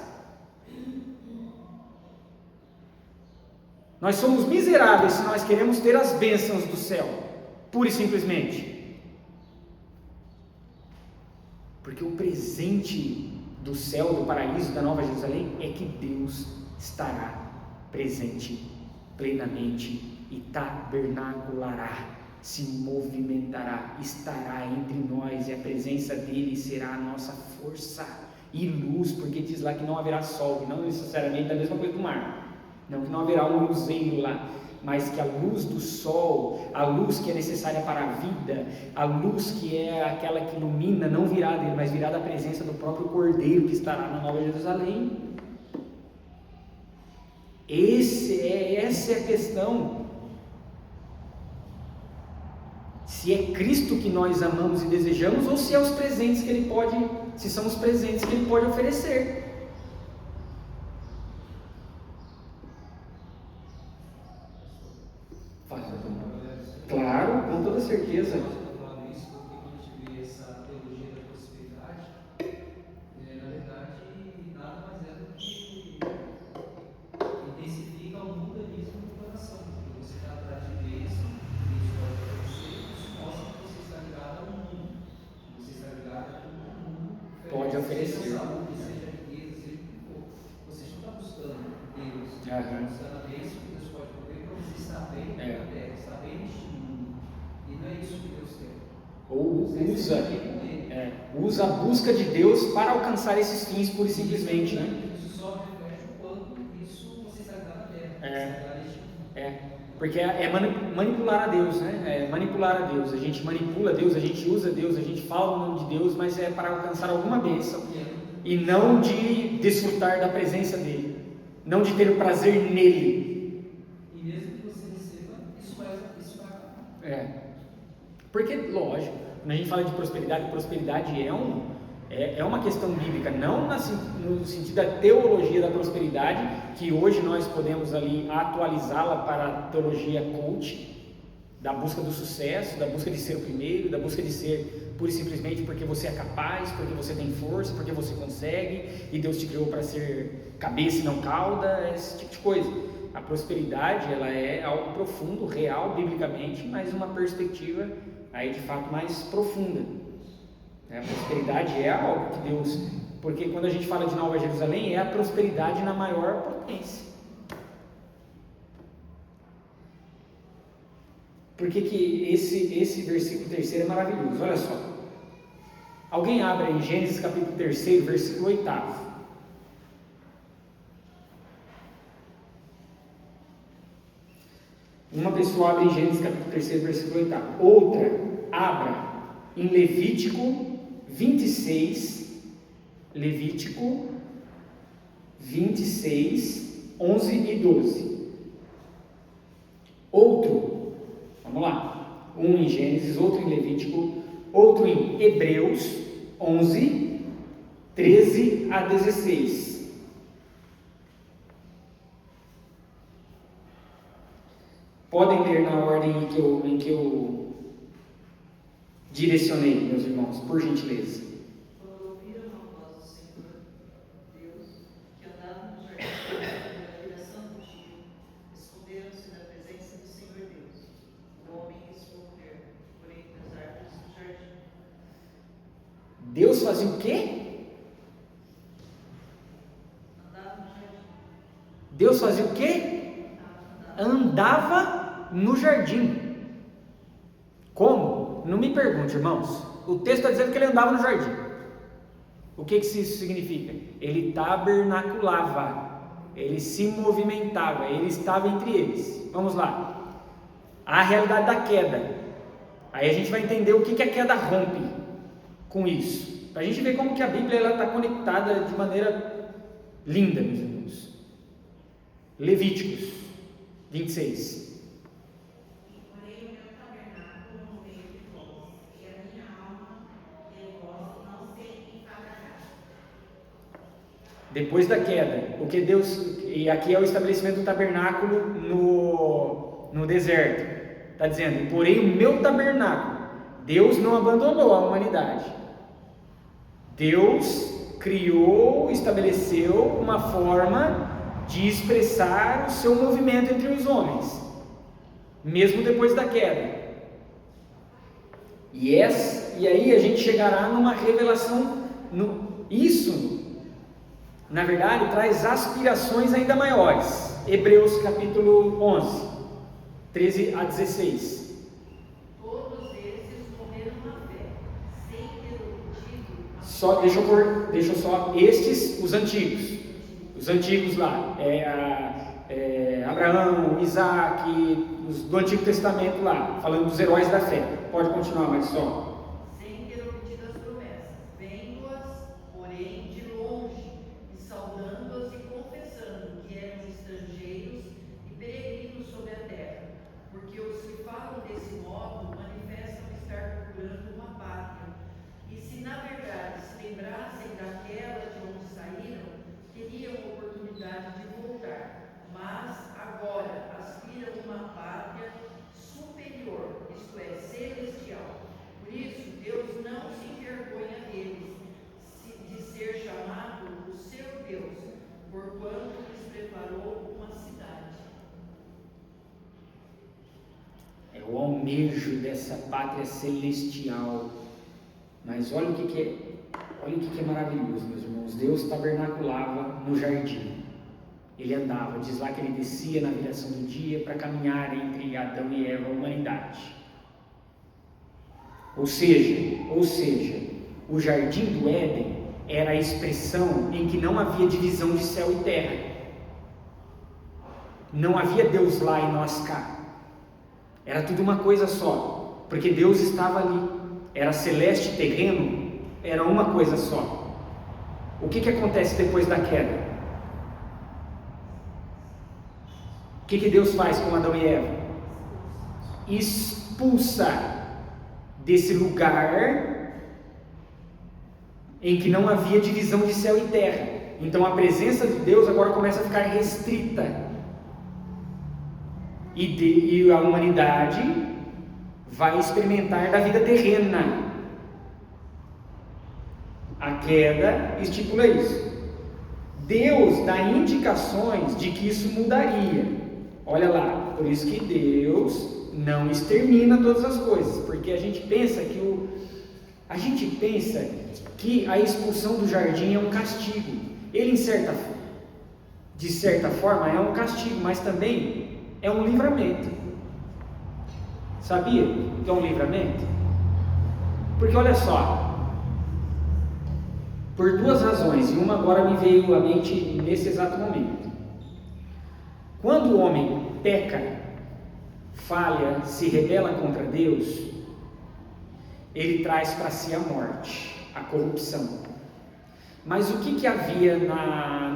Nós somos miseráveis se nós queremos ter as bênçãos do céu, pura e simplesmente. Porque o presente do céu, do paraíso, da Nova Jerusalém, é que Deus estará presente plenamente e tabernaculará, se movimentará, estará entre nós, e a presença dele será a nossa força e luz, porque diz lá que não haverá sol, que não necessariamente é a mesma coisa do mar, não que não haverá um luzeiro lá, mas que a luz do sol, a luz que é necessária para a vida, a luz que é aquela que ilumina, não virá dele, mas virá da presença do próprio Cordeiro que estará na Nova Jerusalém. Essa é a questão. Se é Cristo que nós amamos e desejamos, ou se é os presentes que Ele pode, se são os presentes que Ele pode oferecer. Claro, com toda certeza. Pode oferecer. Seja riqueza, seja o que for. Você não está buscando Deus, você está buscando a bênção que Deus pode prover para você estar bem na terra, estar bem neste mundo. E não é isso que Deus quer. Ou usa a busca de Deus para alcançar esses fins, pura e simplesmente, né? Isso só reflete o quanto isso você está ligado na terra. Porque é manipular a Deus, né? É manipular a Deus. A gente manipula Deus, a gente usa Deus, a gente fala o nome de Deus, mas é para alcançar alguma bênção e não de desfrutar da presença dele, não de ter o prazer nele. E mesmo que você receba, isso vai acabar. Porque, lógico, quando a gente fala de prosperidade é uma questão bíblica, não no sentido da teologia da prosperidade, que hoje nós podemos ali atualizá-la para a teologia coach, da busca do sucesso, da busca de ser o primeiro, da busca de ser pura e simplesmente porque você é capaz, porque você tem força, porque você consegue, e Deus te criou para ser cabeça e não cauda, esse tipo de coisa. A prosperidade, ela é algo profundo, real, biblicamente, mas uma perspectiva aí de fato mais profunda. A prosperidade é algo que Deus, porque quando a gente fala de Nova Jerusalém, é a prosperidade na maior potência. Por que esse versículo 3 é maravilhoso? Olha só. Alguém abre em Gênesis capítulo 3, versículo 8. Uma pessoa abre em Gênesis capítulo 3, versículo 8. Outra abra em Levítico 26, Levítico 26, 11 e 12. Outro, vamos lá, um em Gênesis, outro em Levítico, outro em Hebreus 11, 13 a 16. Podem ler na ordem em que eu direcionei, meus irmãos, por gentileza. Quando ouviram a voz do Senhor, Deus, que andava no jardim na direção do dia, esconderam-se da presença do Senhor Deus. O homem e sua mulher, por entre as árvores do jardim. Deus fazia o quê? Andava no jardim. Deus fazia o quê? Andava no jardim. Como? Não me pergunte, irmãos. O texto está dizendo que ele andava no jardim. O que isso significa? Ele tabernaculava, ele se movimentava, ele estava entre eles. Vamos lá. A realidade da queda. Aí a gente vai entender o que a queda rompe com isso. Para a gente ver como que a Bíblia está conectada de maneira linda, meus irmãos. Levíticos 26. Depois da queda, o que Deus, e aqui é o estabelecimento do tabernáculo no deserto, está dizendo, porém o meu tabernáculo, Deus não abandonou a humanidade, Deus criou, estabeleceu uma forma de expressar o seu movimento entre os homens, mesmo depois da queda, e aí a gente chegará numa revelação, isso na verdade traz aspirações ainda maiores. Hebreus capítulo 11, 13 a 16. Todos esses morreram na fé, sem ter obtido. Só deixa eu só estes, os antigos lá, Abraão, Isaac, os do Antigo Testamento lá, falando dos heróis da fé. Pode continuar, mas só. Sem ter obtido as promessas, vendo-as, porém, de longe, e saudando-as e confessando que eram estrangeiros e peregrinos sobre a terra, porque os que falam desse modo manifestam estar procurando uma pátria, e se na verdade se lembrassem daquela de onde saíram, teriam oportunidade de voltar, mas agora aspiram uma pátria superior, isto é, celestial. Por isso, Deus não se envergonha deles, de ser chamado o seu Deus, porquanto lhes preparou uma cidade. É o almejo dessa pátria celestial. Mas olha o que é maravilhoso, meus irmãos. Deus tabernaculava no jardim. Ele andava, diz lá que ele descia na viração do dia para caminhar entre Adão e Eva, a humanidade. Ou seja, o jardim do Éden era a expressão em que não havia divisão de céu e terra. Não havia Deus lá e nós cá. Era tudo uma coisa só, porque Deus estava ali. Era celeste e terreno, era uma coisa só. O que acontece depois da queda? O que Deus faz com Adão e Eva? Expulsa desse lugar em que não havia divisão de céu e terra. Então a presença de Deus agora começa a ficar restrita. E a humanidade vai experimentar da vida terrena. A queda estipula isso. Deus dá indicações de que isso mudaria. Olha lá, por isso que Deus não extermina todas as coisas, porque a gente pensa que a expulsão do jardim é um castigo. Ele de certa forma é um castigo, mas também é um livramento. Sabia que é um livramento? Porque olha só, Por duas razões, e uma agora me veio à mente nesse exato momento. Quando o homem peca, falha, se rebela contra Deus, ele traz para si a morte, a corrupção. Mas o que havia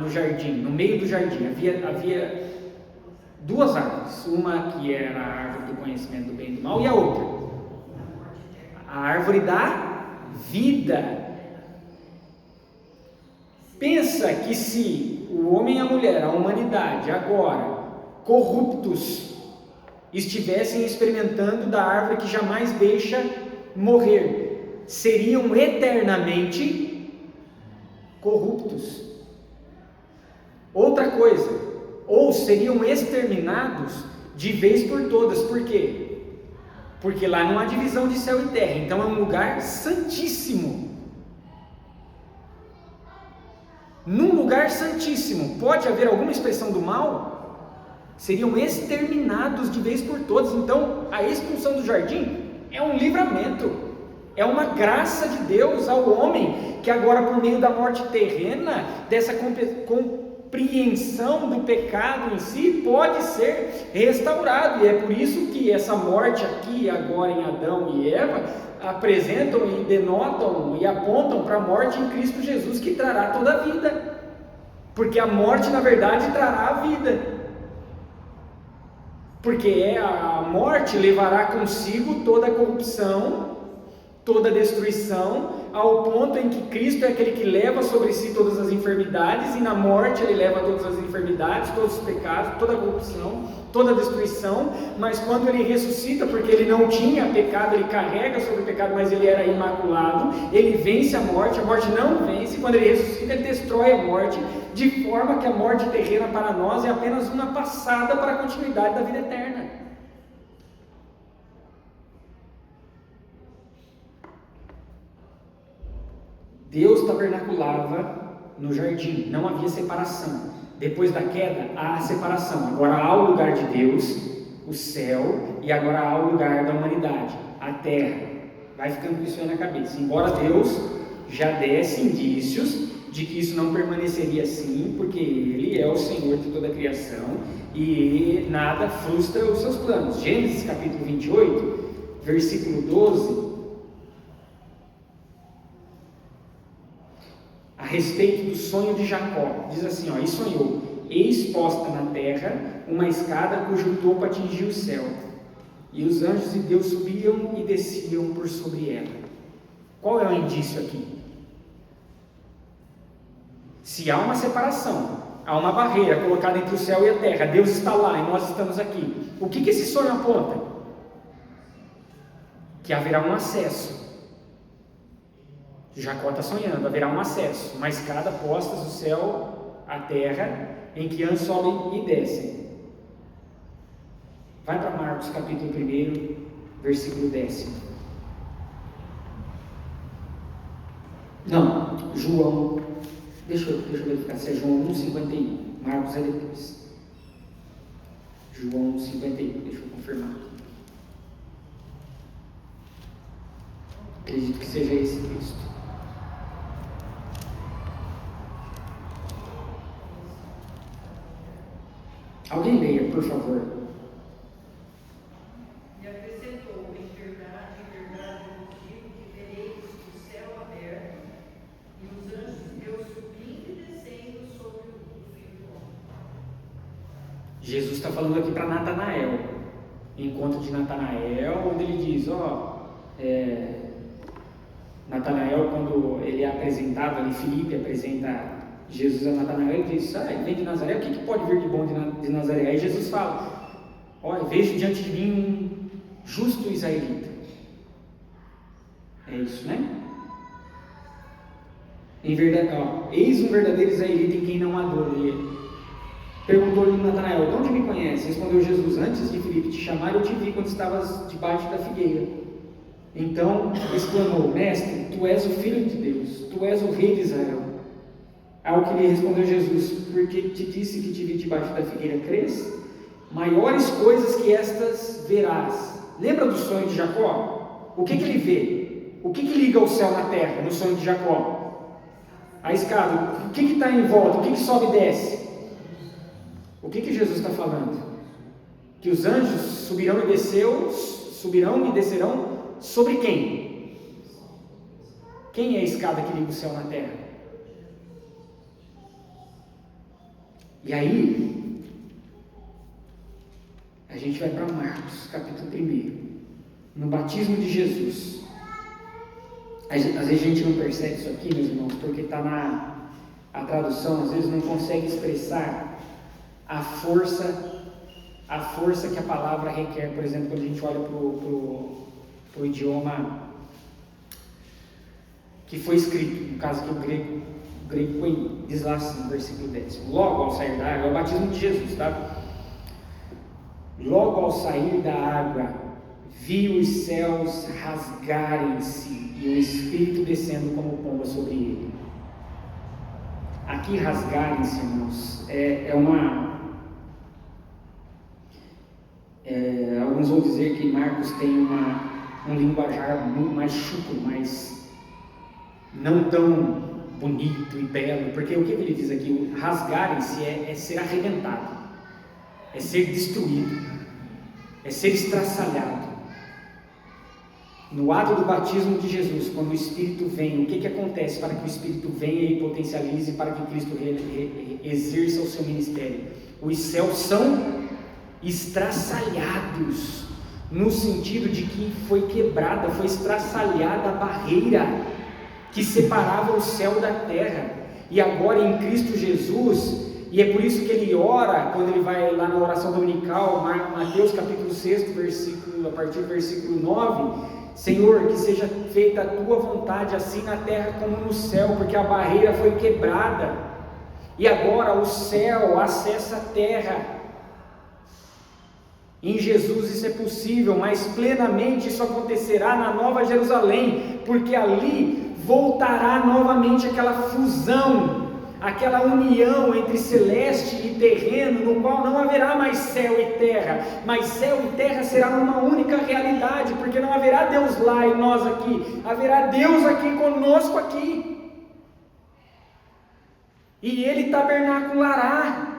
no jardim, no meio do jardim? Havia duas árvores, uma que era a árvore do conhecimento do bem e do mal, e a outra, a árvore da vida. Pensa que se o homem e a mulher, a humanidade, agora, corruptos, estivessem experimentando da árvore que jamais deixa morrer, seriam eternamente corruptos. Outra coisa, ou seriam exterminados de vez por todas. Por quê? Porque lá não há divisão de céu e terra, então é um lugar santíssimo. Num lugar santíssimo, pode haver alguma expressão do mal? Seriam exterminados de vez por todas. Então, a expulsão do jardim é um livramento, é uma graça de Deus ao homem, que agora, por meio da morte terrena, dessa compreensão do pecado em si, pode ser restaurado. E é por isso que essa morte aqui, agora em Adão e Eva, apresentam e denotam e apontam para a morte em Cristo Jesus, que trará toda a vida, porque a morte na verdade trará a vida, porque a morte levará consigo toda a corrupção, toda a destruição, ao ponto em que Cristo é aquele que leva sobre si todas as enfermidades, e na morte ele leva todas as enfermidades, todos os pecados, toda a corrupção, toda a destruição. Mas quando ele ressuscita, porque ele não tinha pecado, ele carrega sobre o pecado, mas ele era imaculado, ele vence a morte não vence. Quando ele ressuscita, ele destrói a morte, de forma que a morte terrena para nós é apenas uma passada para a continuidade da vida eterna. Deus tabernaculava no jardim, não havia separação. Depois da queda, há a separação. Agora há o lugar de Deus, o céu, e agora há o lugar da humanidade, a terra. Vai ficando com isso aí na cabeça. Embora Deus já desse indícios de que isso não permaneceria assim, porque Ele é o Senhor de toda a criação e nada frustra os seus planos. Gênesis capítulo 28, versículo 12, a respeito do sonho de Jacó, diz assim, e sonhou: eis posta na terra uma escada cujo topo atingia o céu, e os anjos de Deus subiam e desciam por sobre ela. Qual é o indício aqui? Se há uma separação, há uma barreira colocada entre o céu e a terra, Deus está lá e nós estamos aqui, o que esse sonho aponta? Que haverá um acesso. Jacó está sonhando, haverá um acesso, uma escada posta do céu à terra, em que anjos sobem e descem. Vai para Marcos capítulo 1, versículo 10. Não, João, deixa eu verificar se é João 1,51, Marcos é depois. João 1,51, deixa eu confirmar aqui. Acredito que seja esse texto. Alguém leia, por favor. E acrescentou: em verdade eu vos digo que vereis o céu aberto e os anjos de Deus subindo e descendo sobre o Filho do Homem. Jesus está falando aqui para Natanael, encontro de Natanael, onde ele diz, Natanael, quando ele é apresentado ali, Filipe apresenta Jesus a Natanael, ele diz, ele vem de Nazaré, o que pode vir de bom de Nazaré? Aí Jesus fala, vejo diante de mim um justo israelita. É isso, né? Em verdade, eis um verdadeiro israelita em quem não há dor. Perguntou-lhe Natanael, de onde me conhece? Respondeu Jesus, antes de Filipe te chamar, eu te vi quando estavas debaixo da figueira. Então exclamou, mestre, tu és o Filho de Deus, tu és o Rei de Israel. Ao que lhe respondeu Jesus, porque te disse que te vi debaixo da figueira, crês? Maiores coisas que estas verás. Lembra do sonho de Jacó? O que ele vê? O que liga o céu na terra no sonho de Jacó? A escada, o que está em volta? O que sobe e desce? O que Jesus está falando? Que os anjos subirão e descerão sobre quem? Quem é a escada que liga o céu na terra? E aí, a gente vai para Marcos, capítulo 1. No batismo de Jesus. Às vezes a gente não percebe isso aqui, meus irmãos, porque está a tradução, às vezes não consegue expressar a força que a palavra requer. Por exemplo, quando a gente olha para o idioma que foi escrito, no caso aqui o grego diz lá assim, no versículo 10: logo ao sair da água, é o batismo de Jesus, tá? Logo ao sair da água, vi os céus rasgarem-se e o Espírito descendo como pomba sobre ele. Aqui rasgarem-se, irmãos, alguns vão dizer que Marcos tem um linguajar muito mais chucro, mais não tão bonito e belo, porque o que ele diz aqui? Rasgarem-se é ser arrebentado, é ser destruído, é ser estraçalhado. No ato do batismo de Jesus, quando o Espírito vem, o que acontece para que o Espírito venha e potencialize, para que Cristo exerça o seu ministério? Os céus são estraçalhados, no sentido de que foi quebrada, foi estraçalhada a barreira que separava o céu da terra, e agora em Cristo Jesus, e é por isso que ele ora, quando ele vai lá na oração dominical, Mateus capítulo 6, a partir do versículo 9, Senhor, que seja feita a tua vontade, assim na terra como no céu, porque a barreira foi quebrada, e agora o céu acessa a terra. Em Jesus isso é possível, mas plenamente isso acontecerá na Nova Jerusalém, porque ali voltará novamente aquela fusão, aquela união entre celeste e terreno, no qual não haverá mais céu e terra, mas céu e terra será uma única realidade, porque não haverá Deus lá e nós aqui, haverá Deus aqui conosco aqui, e Ele tabernaculará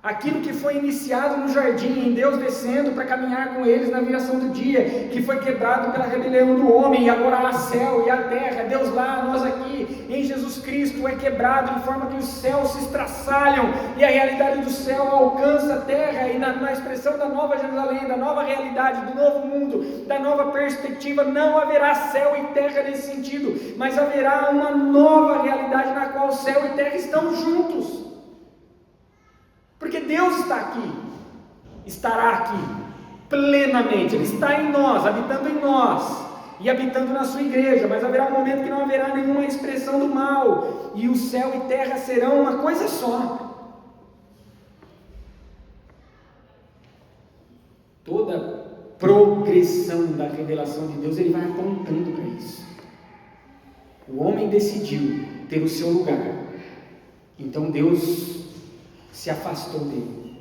aquilo que foi iniciado no jardim, em Deus descendo para caminhar com eles na viração do dia, que foi quebrado pela rebelião do homem, e agora há céu e a terra, Deus lá, nós aqui, em Jesus Cristo é quebrado, de forma que os céus se estraçalham, e a realidade do céu alcança a terra, e na expressão da nova Jerusalém, da nova realidade, do novo mundo, da nova perspectiva, não haverá céu e terra nesse sentido, mas haverá uma nova realidade na qual céu e terra estão juntos. Porque Deus está aqui, estará aqui, plenamente, Ele está em nós, habitando em nós, e habitando na sua igreja, mas haverá um momento que não haverá nenhuma expressão do mal, e o céu e terra serão uma coisa só. Toda progressão da revelação de Deus, Ele vai apontando para isso. O homem decidiu ter o seu lugar, então Deus se afastou dele,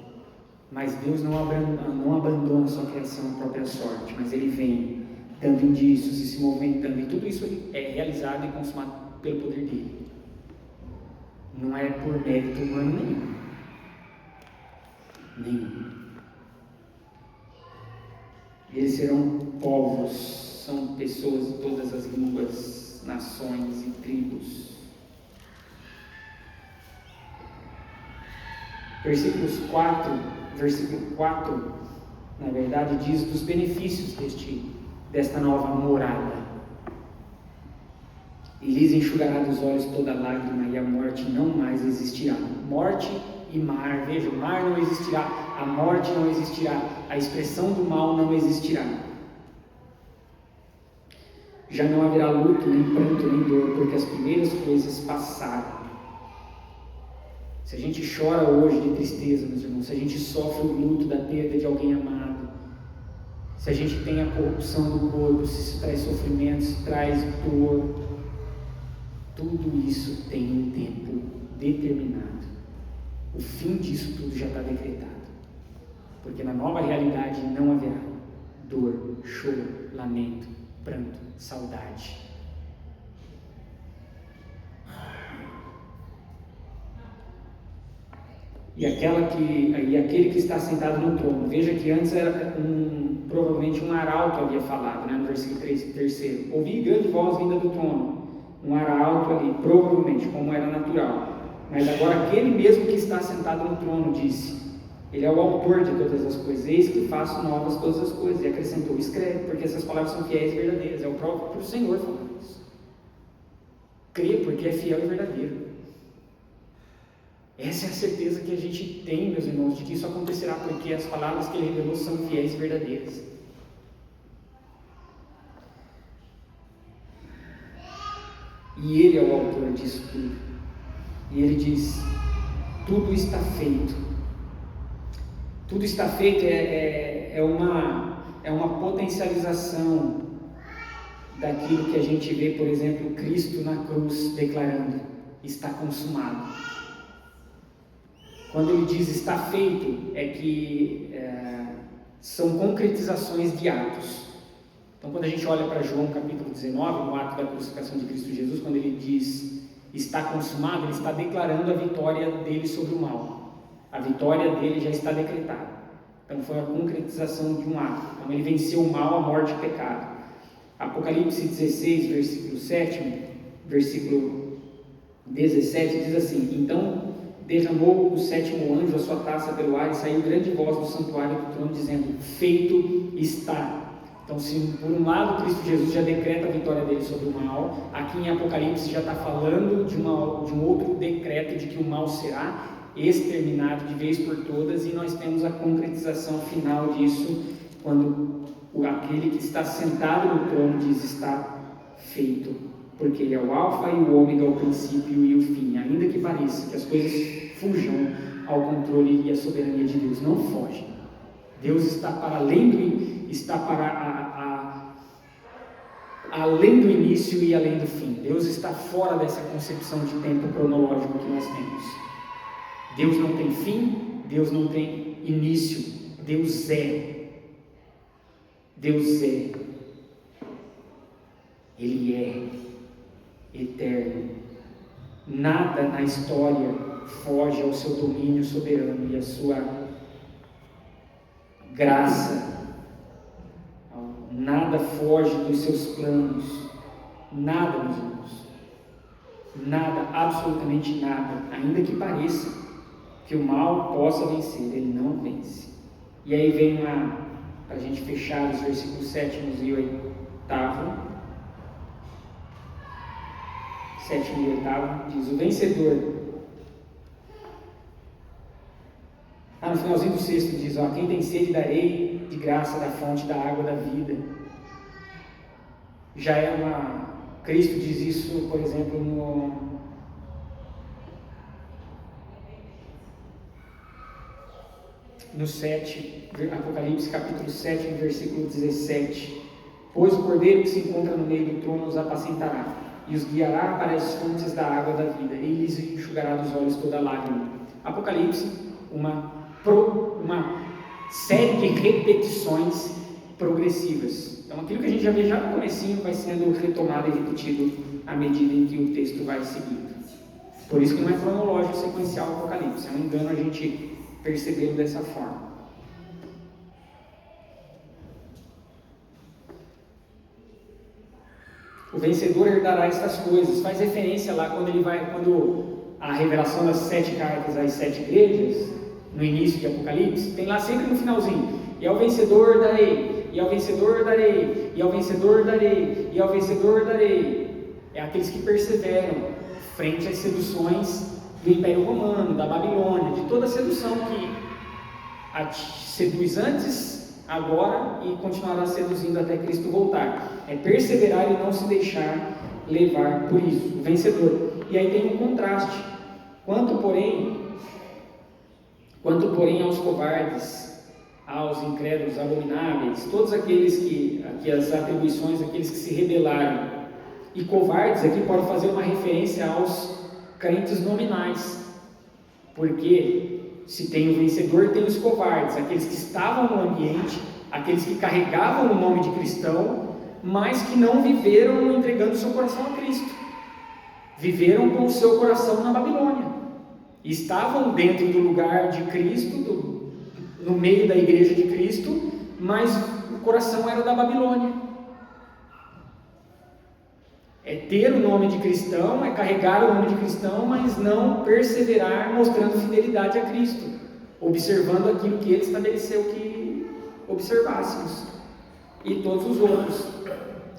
mas Deus não abandona a sua criação, a própria sorte, mas Ele vem dando indícios e se movimentando, e tudo isso é realizado e consumado pelo poder dele, não é por mérito humano nenhum. Eles serão povos, são pessoas de todas as línguas, nações e tribos. Versículo 4, na verdade, diz dos benefícios desta nova morada. E lhes enxugará dos olhos toda lágrima, e a morte não mais existirá. Morte e mar, veja, o mar não existirá, a morte não existirá, a expressão do mal não existirá. Já não haverá luto, nem pranto, nem dor, porque as primeiras coisas passaram. Se a gente chora hoje de tristeza, meus irmãos, se a gente sofre o luto da perda de alguém amado, se a gente tem a corrupção do corpo, se isso traz sofrimento, se traz dor, tudo isso tem um tempo determinado. O fim disso tudo já está decretado, porque na nova realidade não haverá dor, choro, lamento, pranto, saudade. e aquele que está sentado no trono. Veja que antes era provavelmente um arauto havia falado, né, no versículo 3. Ouvi grande voz vinda do trono, um arauto ali, provavelmente, como era natural. Mas agora aquele mesmo que está sentado no trono disse, ele é o autor de todas as coisas, eis que faço novas todas as coisas, e acrescentou, escreve, porque essas palavras são fiéis e verdadeiras. É o próprio Senhor falando isso. Crê porque é fiel e verdadeiro. Essa é a certeza que a gente tem, meus irmãos, de que isso acontecerá, porque as palavras que ele revelou são fiéis e verdadeiras. E ele é o autor disso tudo. E ele diz, tudo está feito. Tudo está feito é uma potencialização daquilo que a gente vê, por exemplo, Cristo na cruz declarando, está consumado. Quando ele diz está feito, é que são concretizações de atos. Então, quando a gente olha para João capítulo 19, no ato da crucificação de Cristo Jesus, quando ele diz está consumado, ele está declarando a vitória dele sobre o mal. A vitória dele já está decretada. Então, foi a concretização de um ato. Então, ele venceu o mal, a morte e o pecado. Apocalipse 16, versículo 7, versículo 17, diz assim, então derramou o sétimo anjo a sua taça pelo ar e saiu grande voz do santuário do trono dizendo, feito está. Então, se por um lado Cristo Jesus já decreta a vitória dele sobre o mal, aqui em Apocalipse já está falando de um outro decreto de que o mal será exterminado de vez por todas, e nós temos a concretização final disso, quando aquele que está sentado no trono diz, está feito, porque ele é o alfa e o ômega, o princípio e o fim, ainda que pareça que as coisas fujam ao controle e à soberania de Deus, não fogem. Deus está para além além do início e além do fim. Deus está fora dessa concepção de tempo cronológico que nós temos. Deus não tem fim, Deus não tem início, Deus é. Deus é. Ele é eterno. Nada na história foge ao seu domínio soberano e à sua graça. Nada foge dos seus planos. Nada, meus irmãos. Nada, absolutamente nada. Ainda que pareça que o mal possa vencer, ele não vence. E aí vem para a gente fechar os versículos 7 e 8. 7 e 8 diz, o vencedor. No finalzinho do 6 diz, quem tem sede darei de graça da fonte da água da vida. Já é Cristo diz isso, por exemplo, no 7, Apocalipse capítulo 7, versículo 17. Pois o cordeiro que se encontra no meio do trono os apacentará, e os guiará para as fontes da água da vida, e lhes enxugará dos olhos toda lágrima. Apocalipse, uma série de repetições progressivas. Então, aquilo que a gente já vê já no comecinho vai sendo retomado e repetido à medida em que o texto vai seguindo. Por isso que não é cronológico sequencial o Apocalipse. É um engano a gente percebê-lo dessa forma. O vencedor herdará estas coisas. Faz referência lá quando a revelação das 7 cartas às 7 igrejas, no início de Apocalipse, tem lá sempre no finalzinho, e ao vencedor darei, e ao vencedor darei, e ao vencedor darei, e ao vencedor darei. É aqueles que perseveram frente às seduções do Império Romano, da Babilônia, de toda a sedução que seduz antes, agora e continuará seduzindo até Cristo voltar. É perseverar e não se deixar levar por isso, o vencedor. E aí tem um contraste. Quanto porém aos covardes, aos incrédulos, abomináveis, todos aqueles que as atribuições, aqueles que se rebelaram, e covardes aqui pode fazer uma referência aos crentes nominais, porque se tem o vencedor, tem os covardes, aqueles que estavam no ambiente, aqueles que carregavam o nome de cristão, mas que não viveram entregando seu coração a Cristo, viveram com o seu coração na Babilônia, Estavam dentro do lugar de Cristo, no meio da igreja de Cristo, mas o coração era da Babilônia. É ter o nome de cristão, é carregar o nome de cristão, mas não perseverar mostrando fidelidade a Cristo, observando aquilo que Ele estabeleceu que observássemos, e todos os outros.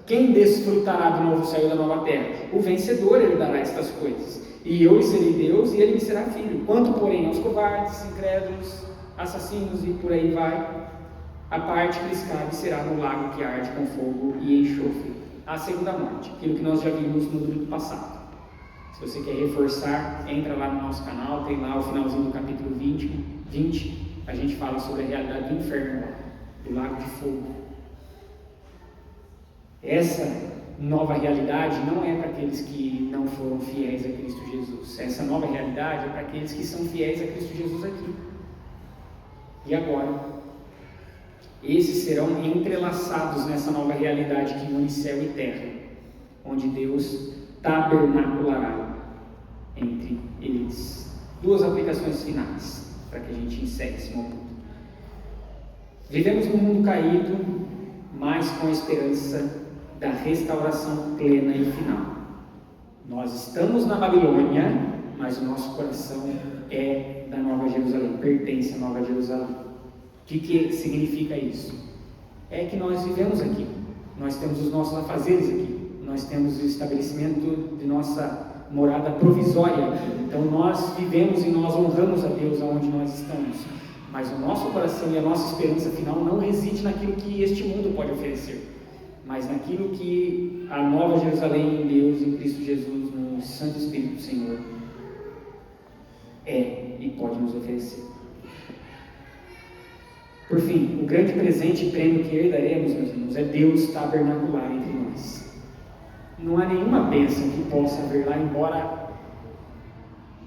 Quem desfrutará do novo céu e da nova terra? O vencedor herdará estas coisas. E eu lhe serei Deus e ele me será filho. Quanto, porém, aos covardes, incrédulos, assassinos e por aí vai, a parte que lhes cabe será no lago que arde com fogo e enxofre, a segunda morte, aquilo que nós já vimos no domingo passado. Se você quer reforçar, entra lá no nosso canal, tem lá o finalzinho do capítulo 20, a gente fala sobre a realidade do inferno, do lago de fogo. Essa nova realidade não é para aqueles que não foram fiéis a Cristo Jesus. Essa nova realidade é para aqueles que são fiéis a Cristo Jesus aqui. E agora? Esses serão entrelaçados nessa nova realidade que une céu e terra, onde Deus tabernaculará entre eles. Duas aplicações finais, para que a gente encerre esse momento. Vivemos num mundo caído, mas com a esperança da restauração plena e final. Nós estamos na Babilônia, mas o nosso coração é da Nova Jerusalém, pertence à Nova Jerusalém. O que significa isso? É que nós vivemos aqui, nós temos os nossos afazeres aqui, nós temos o estabelecimento de nossa morada provisória aqui. Então nós vivemos e nós honramos a Deus aonde nós estamos, mas o nosso coração e a nossa esperança final não reside naquilo que este mundo pode oferecer, mas naquilo que a Nova Jerusalém em Deus, em Cristo Jesus, no Santo Espírito do Senhor é e pode nos oferecer. Por fim, o grande presente e prêmio que herdaremos, meus irmãos, é Deus tabernacular entre nós. Não há nenhuma bênção que possa haver lá, embora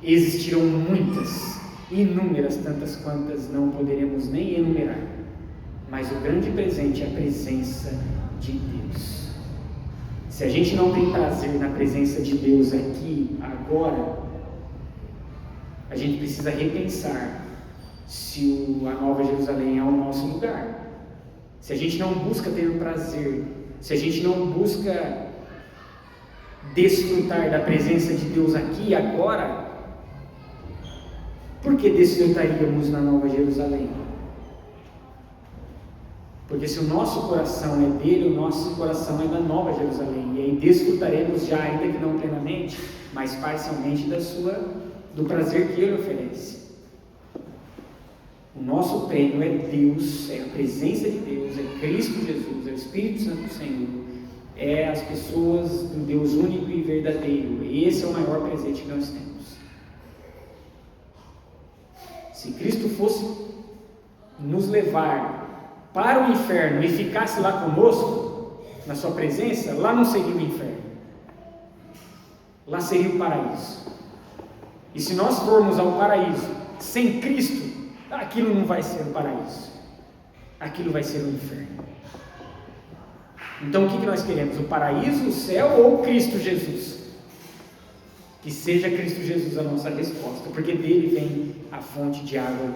existirão muitas, inúmeras, tantas quantas não poderemos nem enumerar. Mas o grande presente é a presença de Deus. Se a gente não tem prazer na presença de Deus aqui, agora, a gente precisa repensar se a Nova Jerusalém é o nosso lugar. Se a gente não busca ter prazer, se a gente não busca desfrutar da presença de Deus aqui e agora, por que desfrutaríamos na Nova Jerusalém? Porque se o nosso coração é dele, o nosso coração é da Nova Jerusalém, e aí desfrutaremos já, ainda que não plenamente, mas parcialmente do prazer que ele oferece. O nosso prêmio é Deus, é a presença de Deus, é Cristo Jesus, é o Espírito Santo do Senhor, é as pessoas do Deus único e verdadeiro. E esse é o maior presente que nós temos. Se Cristo fosse nos levar para o inferno e ficasse lá conosco, na sua presença, lá não seria o inferno, lá seria o paraíso. E se nós formos ao paraíso sem Cristo, aquilo não vai ser o paraíso, aquilo vai ser o inferno. Então o que nós queremos? O paraíso, o céu ou Cristo Jesus? Que seja Cristo Jesus a nossa resposta, porque dele vem a fonte de água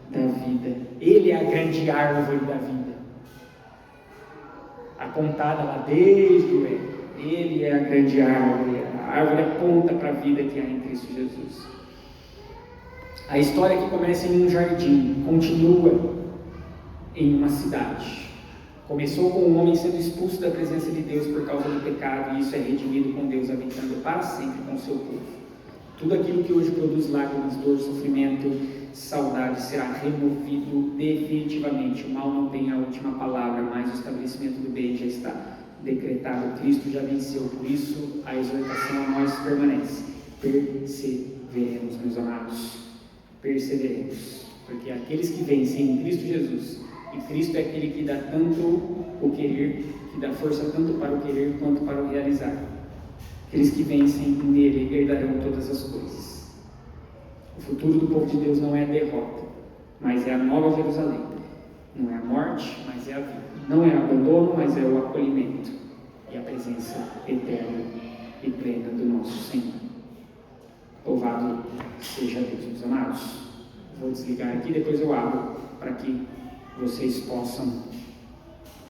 da vida. Ele é a grande árvore da vida, apontada lá desde o Éden. Ele é a grande árvore, a árvore aponta para a vida que há em Cristo Jesus. A história que começa em um jardim, continua em uma cidade. Começou com um homem sendo expulso da presença de Deus por causa do pecado, e isso é redimido com Deus habitando para sempre com o seu povo. Tudo aquilo que hoje produz lágrimas, dor, sofrimento, saudade, será removido definitivamente. O mal não tem a última palavra, mas o estabelecimento do bem já está decretado. Cristo já venceu, por isso a exortação a nós permanece. Perseveremos, meus amados. Perseveremos, porque aqueles que vencem em Cristo Jesus, e Cristo é aquele que dá tanto o querer, que dá força tanto para o querer quanto para o realizar. Aqueles que vencem nele herdarão todas as coisas. O futuro do povo de Deus não é a derrota, mas é a Nova Jerusalém. Não é a morte, mas é a vida. Não é abandono, mas é o acolhimento e a presença eterna e plena do nosso Senhor. Louvado seja Deus, meus amados. Vou desligar aqui, depois eu abro para que vocês possam